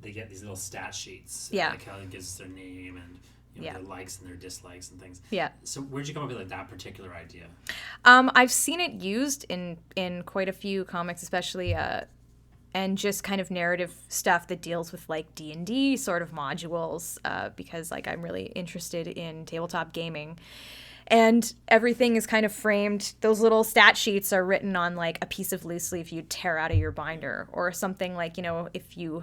they get these little stat sheets. Yeah. How it gives their name and their likes and their dislikes and things. Yeah. So where'd you come up with that particular idea? I've seen it used in quite a few comics, especially and just kind of narrative stuff that deals with D&D sort of modules, because I'm really interested in tabletop gaming. And everything is kind of framed. Those little stat sheets are written on a piece of loose leaf you'd tear out of your binder, or something if you,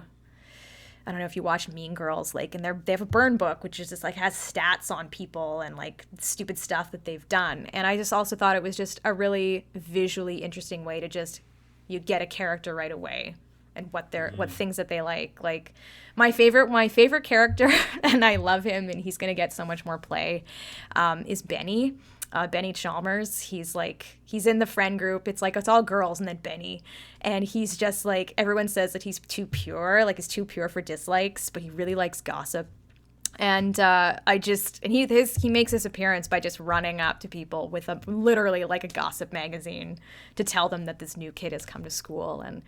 I don't know if you watch Mean Girls, and they have a burn book, which is just has stats on people and stupid stuff that they've done. And I just also thought it was just a really visually interesting way to you get a character right away and what things that they like. My favorite character, and I love him, and he's gonna get so much more play, is Benny. Benny Chalmers. He's in the friend group. It's all girls and then Benny. And he's just everyone says that he's too pure, he's too pure for dislikes, but he really likes gossip. And he makes his appearance by just running up to people with literally like a gossip magazine to tell them that this new kid has come to school. And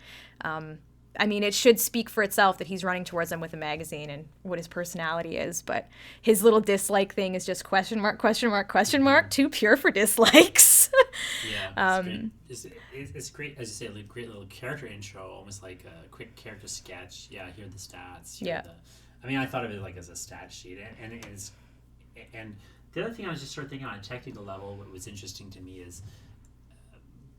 I mean, it should speak for itself that he's running towards them with a magazine and what his personality is. But his little dislike thing is just question mark, question mark, question mark, too pure for dislikes. Yeah, it's great. It's great, as you say, a great little character intro, almost like a quick character sketch. Yeah, here are the stats. I mean, I thought of it like as a stat sheet, and the other thing I was just sort of thinking on a technical level, what was interesting to me is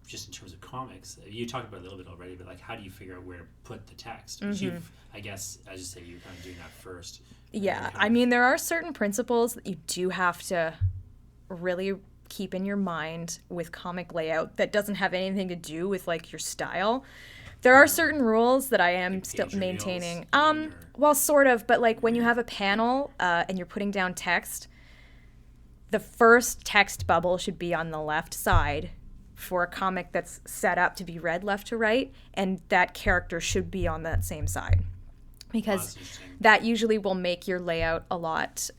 just in terms of comics. You talked about it a little bit already, but like, how do you figure out where to put the text? Which I guess, as you say, you're kind of doing that first. Yeah, I mean, there are certain principles that you do have to really keep in your mind with comic layout that doesn't have anything to do with like your style. There are certain rules that I am still maintaining. Well, sort of, but like when you have a panel and you're putting down text, the first text bubble should be on the left side for a comic that's set up to be read left to right, and that character should be on that same side, because that usually will make your layout a lot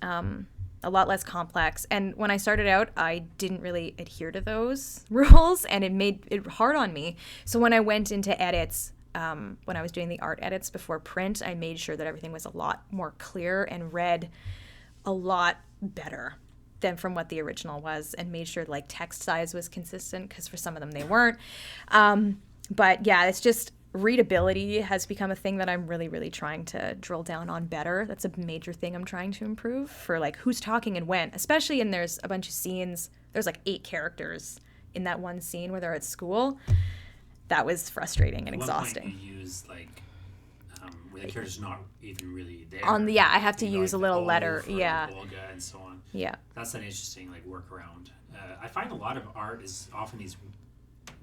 less complex. And when I started out, I didn't really adhere to those rules, and it made it hard on me. So when I went into edits, when I was doing the art edits before print, I made sure that everything was a lot more clear and read a lot better than from what the original was, and made sure like text size was consistent, because for some of them they weren't. But yeah, it's just readability has become a thing that I'm really, really trying to drill down on better. That's a major thing I'm trying to improve, for like who's talking and when, especially. And there's a bunch of scenes, there's like 8 characters in that one scene where they're at school. That was frustrating and exhausting. At one point you use like where the character's not even really there. I have to use a little letter. Yeah. Olga and so on. Yeah. That's an interesting like workaround. I find a lot of art is often these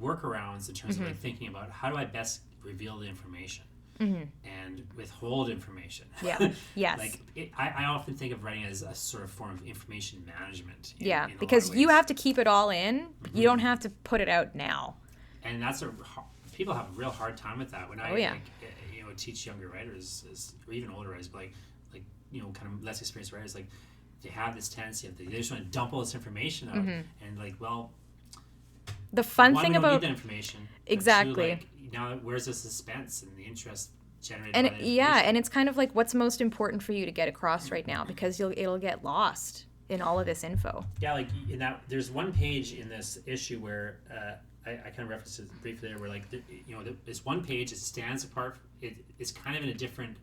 workarounds in terms of like thinking about how do I best reveal the information and withhold information. Yeah. Yes. Like I often think of writing as a sort of form of information management. In because you have to keep it all in. You don't have to put it out now. And that's people have a real hard time with that. When I teach younger writers, or even older writers, but like kind of less experienced writers, like they have this tendency of they just want to dump all this information out, and like, well, the fun one, thing we don't about need that information. Exactly. Two, like, now where's the suspense and the interest generated? And by the information? and it's kind of like what's most important for you to get across right now, because it'll get lost in all of this info. Yeah, like in that, there's one page in this issue where I kind of referenced it briefly there, where like this one page, it stands apart. It's kind of in a different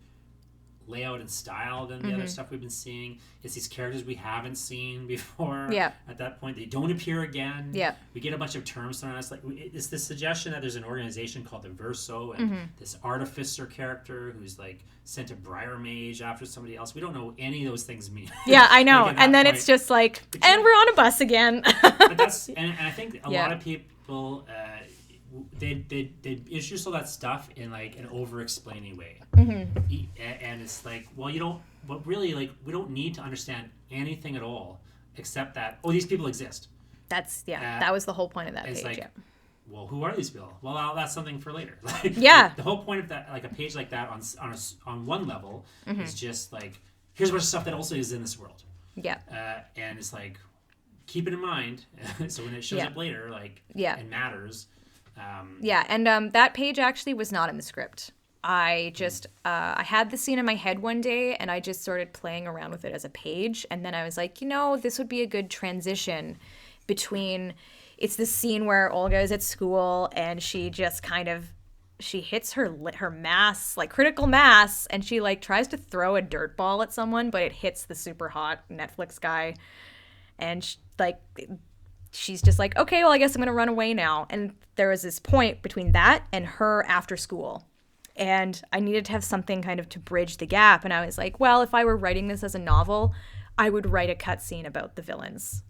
layout and style than the other stuff we've been seeing. It's these characters we haven't seen before. Yeah. At that point, they don't appear again. Yeah. We get a bunch of terms thrown at us. Like it's this suggestion that there's an organization called the Verso, and this artificer character who's like sent a Briar Mage after somebody else. We don't know what any of those things mean. Yeah, I know. Like and then point, it's just like, and we're on a bus again. But that's and I think a lot of people they introduce all that stuff in like an over-explaining way, and it's like, well, but really, like, we don't need to understand anything at all except that these people exist. That's that was the whole point of that page. Like, well, who are these people? Well, that's something for later. Like, the whole point of that, like a page like that on one level is just like, here's a bunch of stuff that also is in this world. Yeah. And it's like, keep it in mind, so when it shows up later, like, it matters. And that page actually was not in the script. I just I had the scene in my head one day, and I just started playing around with it as a page, and then I was like, this would be a good transition between. It's the scene where Olga is at school, and she just she hits her mass, like critical mass, and she like tries to throw a dirt ball at someone, but it hits the super hot Netflix guy, and she's just like, okay, well, I guess I'm gonna run away now. And there was this point between that and her after school, and I needed to have something kind of to bridge the gap. And I was like, well, if I were writing this as a novel, I would write a cutscene about the villains.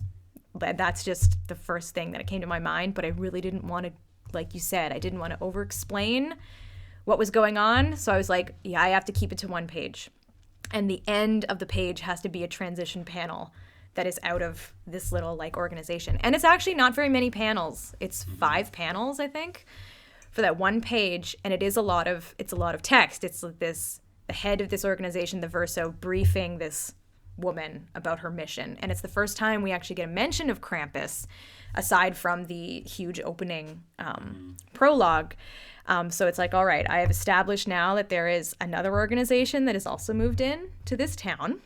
But that's just the first thing that came to my mind. But I really didn't want to, like you said, I didn't want to over-explain what was going on. So I was like, I have to keep it to one page. And the end of the page has to be a transition panel that is out of this little like organization. And it's actually not very many panels. It's 5 panels, I think, for that one page. And it's a lot of text. It's like the head of this organization, the Verso, briefing this woman about her mission. And it's the first time we actually get a mention of Krampus, aside from the huge opening prologue. So it's like, all right, I have established now that there is another organization that has also moved in to this town,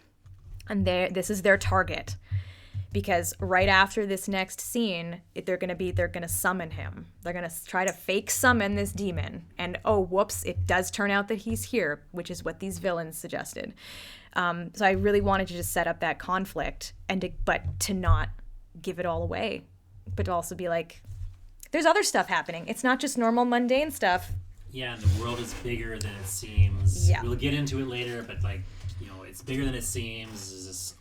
and this is their target. Because right after this next scene, they're gonna summon him. They're gonna try to fake summon this demon, and oh, whoops! It does turn out that he's here, which is what these villains suggested. So I really wanted to just set up that conflict, but to not give it all away, but to also be like, there's other stuff happening. It's not just normal mundane stuff. Yeah, and the world is bigger than it seems. Yeah. We'll get into it later, but it's bigger than it seems. There's this,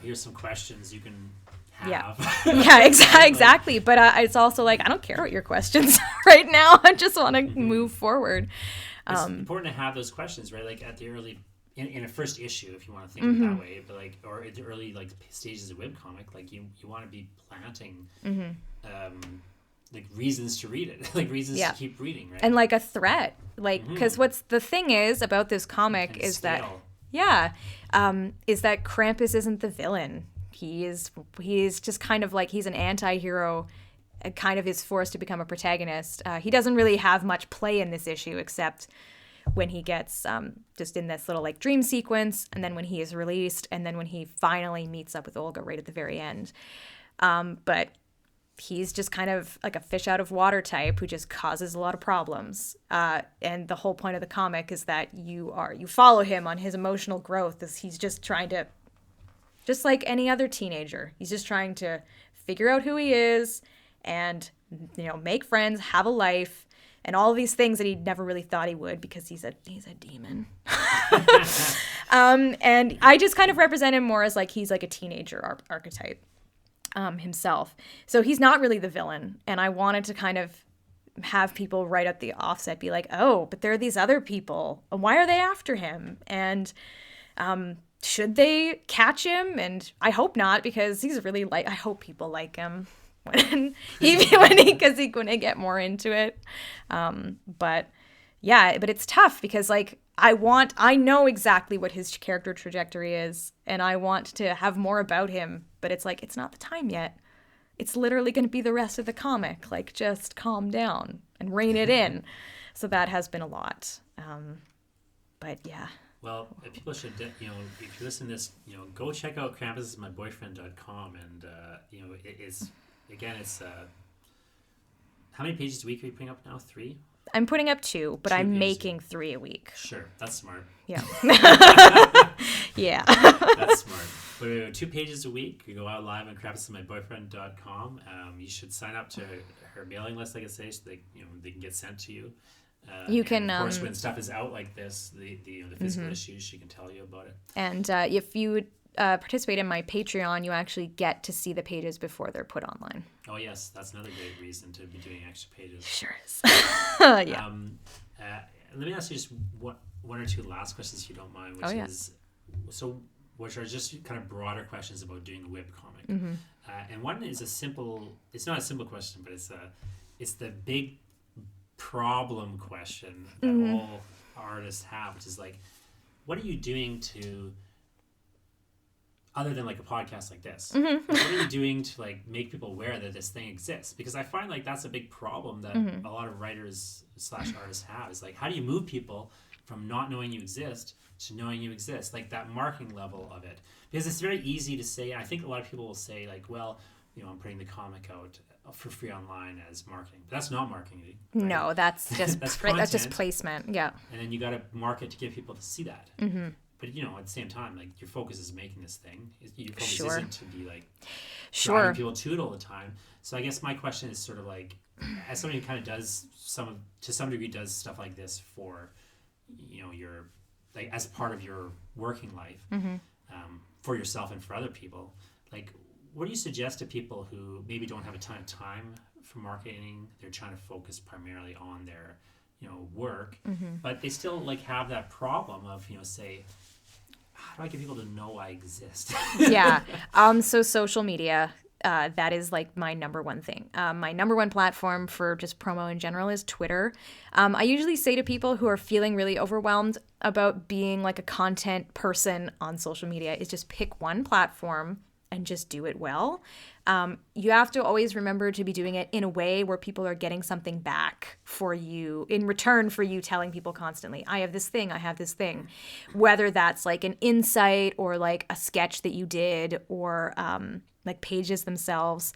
here's some questions you can have. Yeah, exactly. But it's also like, I don't care what your questions are right now. I just want to move forward. It's important to have those questions, right? Like at the early, in a first issue, if you want to think of it that way, but or at the early stages of webcomic, like you want to be planting reasons to read it, reasons to keep reading, right? And like a threat, because what's the thing is about this comic is scale. is that Krampus isn't the villain. He is just kind of like, he's an anti-hero, kind of is forced to become a protagonist. He doesn't really have much play in this issue, except when he gets just in this little dream sequence, and then when he is released, and then when he finally meets up with Olga right at the very end. But he's just kind of like a fish out of water type who just causes a lot of problems. And the whole point of the comic is that you follow him on his emotional growth, as he's just trying to, just like any other teenager, he's just trying to figure out who he is and, make friends, have a life, and all of these things that he never really thought he would, because he's a demon. And I just kind of represent him more as he's like a teenager archetype. Himself. So he's not really the villain. And I wanted to kind of have people right at the offset be like, oh, but there are these other people. Why are they after him? And should they catch him? And I hope not, because he's really I hope people like him when they get more into it. But it's tough because I know exactly what his character trajectory is, and I want to have more about him, but it's it's not the time yet. It's literally going to be the rest of the comic. Just calm down and rein it in. So that has been a lot. But yeah. Well, people should, if you listen to this, go check out krampusismyboyfriend.com, and it's how many pages a week are you putting up now? 3? I'm putting up 2, but I'm making 3 a week. Sure, that's smart. Yeah. Yeah. That's smart. But 2 pages a week. You go out live on krampusismyboyfriend.com. You should sign up to her mailing list, like I say, so they can get sent to you. You can, of course, when stuff is out like this, the physical issues, she can tell you about it. And if you participate in my Patreon, you actually get to see the pages before they're put online. Oh yes, that's another great reason to be doing extra pages. Sure is. Yeah. Let me ask you just one or two last questions, if you don't mind, which are just kind of broader questions about doing a webcomic. And one is it's not a simple question, but it's the big problem question that all artists have, which is what are you doing to, other than a podcast like this, what are you doing to make people aware that this thing exists? Because I find that's a big problem that a lot of writers / artists have, is how do you move people from not knowing you exist to knowing you exist, that marketing level of it? Because it's very easy to say, and I think a lot of people will say well, I'm putting the comic out for free online as marketing, but that's not marketing, right? No, that's just that's just placement. Yeah. And then you got to market to get people to see that. But at the same time, your focus is making this thing. Your focus isn't to be driving people to it all the time. So I guess my question is sort of as somebody who kind of does to some degree does stuff like this for your as part of your working life, for yourself and for other people, what do you suggest to people who maybe don't have a ton of time for marketing? They're trying to focus primarily on their work, but they still have that problem of say, how do I get people to know I exist? Yeah. So social media that is like my number one thing. My number one platform for just promo in general is Twitter. I usually say to people who are feeling really overwhelmed about being like a content person on social media is just pick one platform and just do it well. You have to always remember to be doing it in a way where people are getting something back for you in return for you telling people constantly, I have this thing, I have this thing. Whether that's like an insight or like a sketch that you did or like pages themselves.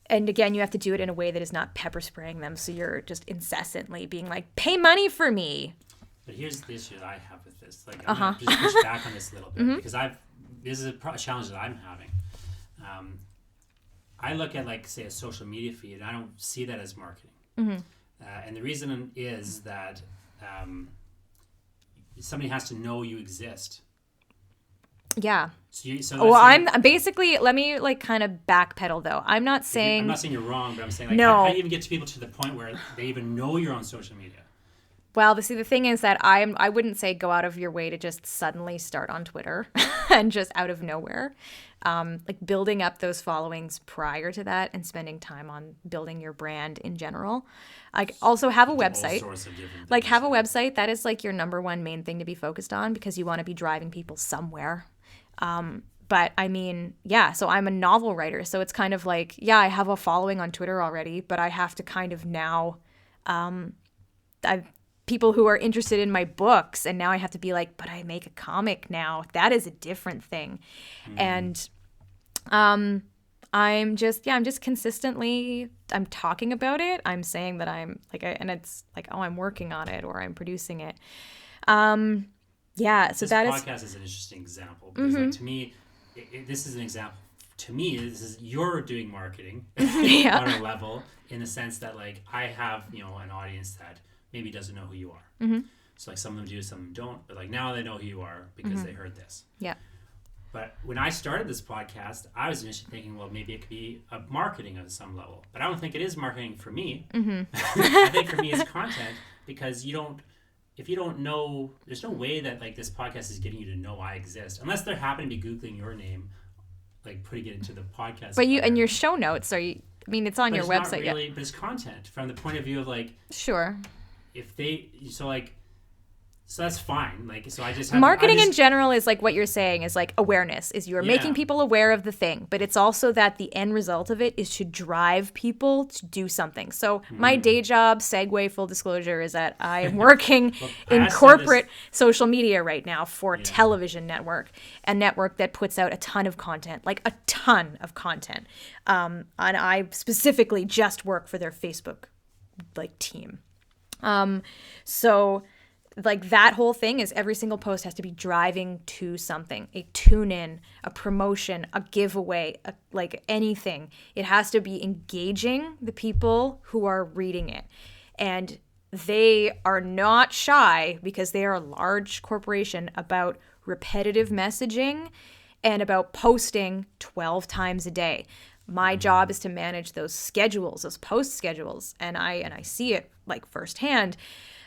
And again, you have to do it in a way that is not pepper spraying them. So you're just incessantly being like, pay money for me. But here's the issue that I have with this. Like, I'm going to just push back on this a little bit because this is a challenge that I'm having. I look at, like, say, a social media feed, and I don't see that as marketing. And the reason is that somebody has to know you exist. Yeah. So I'm basically, let me like kind of backpedal though. I'm not saying you're wrong, but I'm saying like, no. how do you even get to people to the point where they even know you're on social media? Well, the thing is that I wouldn't say go out of your way to just suddenly start on Twitter and just out of nowhere. Like building up those followings prior to that and spending time on building your brand in general. Like also have a website. Like have a website. That is like your number one main thing to be focused on because you want to be driving people somewhere. But I mean, yeah, so I'm a novel writer. So it's kind of like, yeah, I have a following on Twitter already, but I have to kind of now, people who are interested in my books, and now I have to be like, but I make a comic now. That is a different thing. And I'm just consistently, I'm talking about it. I'm saying that I'm like, and it's like, oh, I'm working on it or I'm producing it. Yeah, so this that podcast is an interesting example because like, to me, this is an example. To me, this is you're doing marketing on a level in the sense that like I have an audience that maybe doesn't know who you are. So like some of them do, some of them don't. But like now they know who you are because they heard this. Yeah. But when I started this podcast, I was initially thinking, well, maybe it could be a marketing on some level. But I don't think it is marketing for me. I think for me it's content because if you don't know, there's no way that like this podcast is getting you to know I exist. Unless they're happen to be Googling your name, like putting it into the podcast. But you and your show notes are, I mean, it's on your website. Not really, but it's content from the point of view of like. Sure. If they, so that's fine. Like, so I just have marketing in general is like what you're saying is like awareness is you're making people aware of the thing, but it's also that the end result of it is to drive people to do something. So my day job, segue, full disclosure, is that I'm working in corporate social media right now for a television network, a network that puts out a ton of content, like a ton of content. And I specifically just work for their Facebook like team. So like that whole thing is every single post has to be driving to something, a tune-in, a promotion, a giveaway, like anything. It has to be engaging the people who are reading it. And they are not shy because they are a large corporation about repetitive messaging and about posting 12 times a day. My job is to manage those schedules, those post schedules. And I see it like firsthand.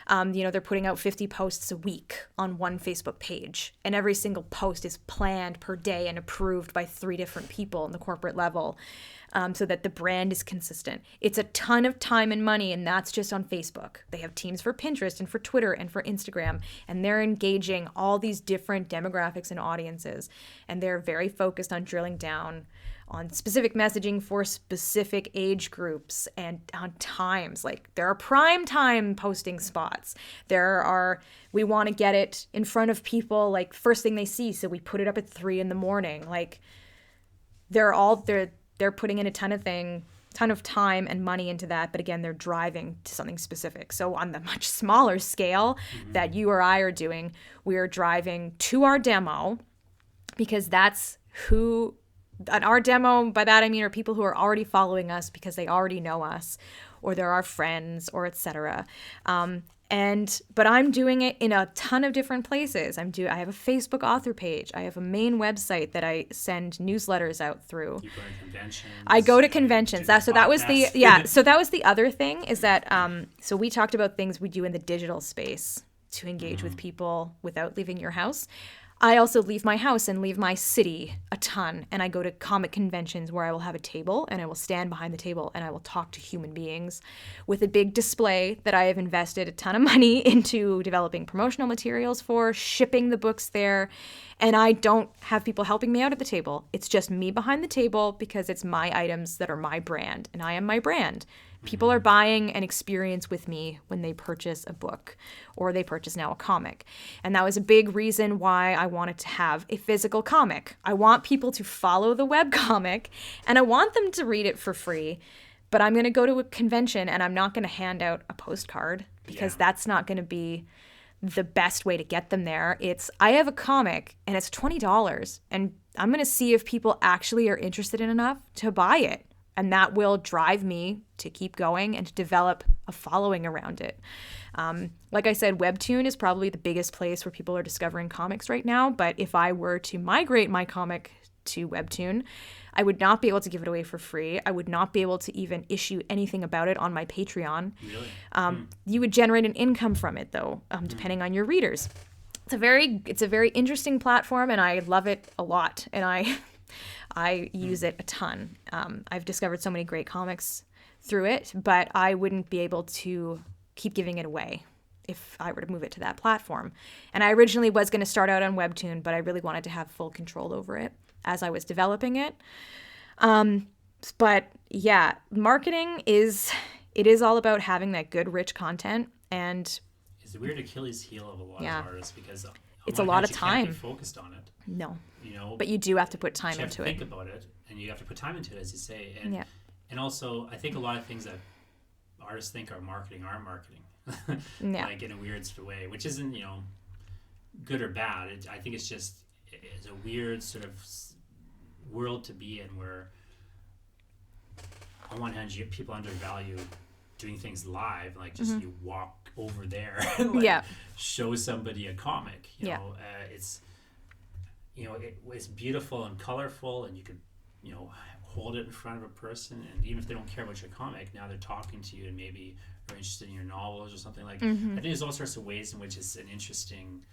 They're putting out 50 posts a week on one Facebook page, and every single post is planned per day and approved by 3 different people in the corporate level, so that the brand is consistent. It's a ton of time and money, and that's just on Facebook. They have teams for Pinterest and for Twitter and for Instagram, and they're engaging all these different demographics and audiences, and they're very focused on drilling down on specific messaging for specific age groups and on times. Like there are prime time posting spots. We want to get it in front of people like first thing they see. So we put it up at 3 a.m. Like they're putting in a ton of time and money into that. But again, they're driving to something specific. So on the much smaller scale that you or I are doing, we are driving to our demo because that's who. On our demo, by that I mean are people who are already following us because they already know us, or they're our friends, or etc. But I'm doing it in a ton of different places. I have a Facebook author page. I have a main website that I send newsletters out through. You go to conventions. I go to conventions. So that was the other thing is that so we talked about things we do in the digital space to engage with people without leaving your house. I also leave my house and leave my city a ton. And I go to comic conventions where I will have a table and I will stand behind the table and I will talk to human beings with a big display that I have invested a ton of money into developing promotional materials for, shipping the books there. And I don't have people helping me out at the table. It's just me behind the table because it's my items that are my brand and I am my brand. People are buying an experience with me when they purchase a book or they purchase now a comic. And that was a big reason why I wanted to have a physical comic. I want people to follow the webcomic and I want them to read it for free. But I'm going to go to a convention and I'm not going to hand out a postcard because that's not going to be the best way to get them there. I have a comic and it's $20 and I'm going to see if people actually are interested in enough to buy it. And that will drive me to keep going and to develop a following around it. Like I said, Webtoon is probably the biggest place where people are discovering comics right now. But if I were to migrate my comic to Webtoon, I would not be able to give it away for free. I would not be able to even issue anything about it on my Patreon. Really? You would generate an income from it, though, depending on your readers. It's a very interesting platform, and I love it a lot. And I use it a ton. I've discovered so many great comics through it, but I wouldn't be able to keep giving it away if I were to move it to that platform. And I originally was going to start out on Webtoon, but I really wanted to have full control over it as I was developing it. But yeah, marketing is all about having that good, rich content. And it's a weird Achilles heel of a lot of artists because it's a lot of time. You can't be focused on it. No. You know, but you do have to put time into it. You have to think about it, and you have to put time into it, as you say. And also, I think a lot of things that artists think are marketing, like in a weird sort of way, which isn't, good or bad. I think it's a weird sort of world to be in where, on one hand, people undervalue doing things live, like just you walk over there and show somebody a comic. You know, it's beautiful and colorful, and you could, hold it in front of a person, and even if they don't care about your comic, now they're talking to you and maybe are interested in your novels or something like. I think there's all sorts of ways in which it's an interesting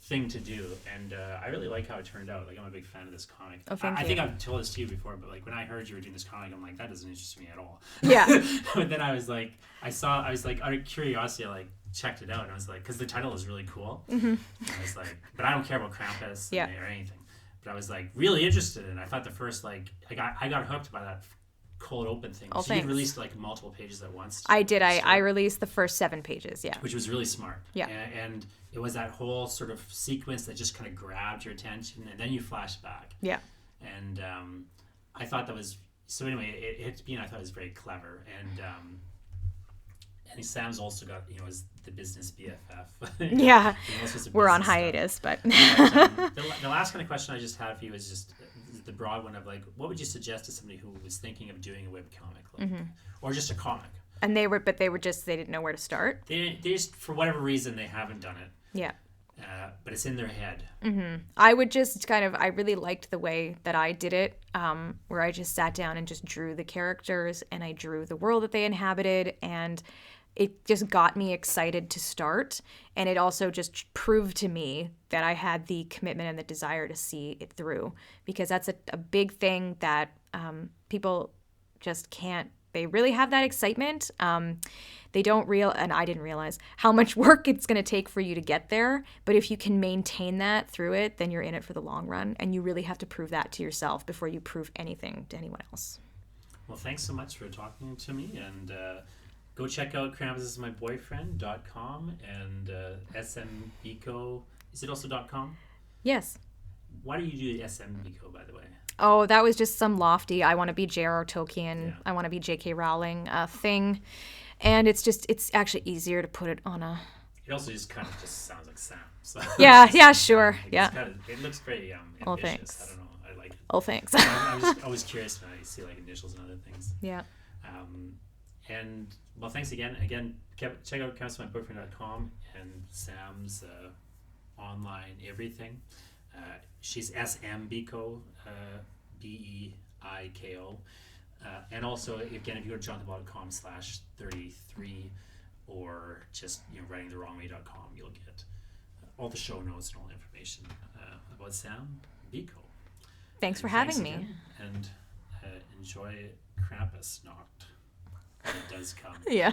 thing to do, and I really like how it turned out. Like, I'm a big fan of this comic. Oh, thank you. I think I've told this to you before, but like when I heard you were doing this comic, I'm like, that doesn't interest me at all. Yeah. But then I was like, out of curiosity, I like checked it out, and I was like, because the title is really cool. And I was like, but I don't care about Krampus or anything. But I was like really interested, and I thought the first I got hooked by that cold open thing. Oh, so you released like multiple pages at once. I did. I released the first 7 pages. Yeah. Which was really smart. Yeah. And it was that whole sort of sequence that just kind of grabbed your attention, and then you flash back. Yeah. And I thought that was so. Anyway, it hit me, and I thought it was very clever. And Sam's also got is the business BFF. Yeah. We're on hiatus, stuff. But the last kind of question I just had for you is just the broad one of like, what would you suggest to somebody who was thinking of doing a webcomic, or just a comic? And they didn't know where to start. They just, for whatever reason, they haven't done it. Yeah. But it's in their head. I would just I really liked the way that I did it, where I just sat down and just drew the characters and I drew the world that they inhabited, and it just got me excited to start. And it also just proved to me that I had the commitment and the desire to see it through, because that's a big thing that people just can't. They really have that excitement. They don't and I didn't realize how much work it's going to take for you to get there. But if you can maintain that through it, then you're in it for the long run. And you really have to prove that to yourself before you prove anything to anyone else. Well, thanks so much for talking to me. And go check out KrampusIsMyBoyfriend.com and SMBeiko. Is it also .com? Yes. Why do you do SMBeiko, by the way? Oh, that was just some lofty, I want to be J.R.R. Tolkien, I want to be J.K. Rowling thing. And it's actually easier to put it on a... It also just kind of just sounds like Sam. So yeah, sure. It looks very ambitious. Oh, thanks. I don't know. I like it. Oh, thanks. I'm just always curious when I see like initials and other things. Yeah. And, well, thanks again. Again, check out KrampusIsMyBoyfriend.com and Sam's online everything. She's SMBeiko, BEIKO. And also, again, if you go to jonathanball.com/33 or just writingthewrongway.com, you'll get all the show notes and all the information about Sam Beiko. Thanks for Thanks having me. again, and enjoy Krampus Nacht when it does come. Yeah.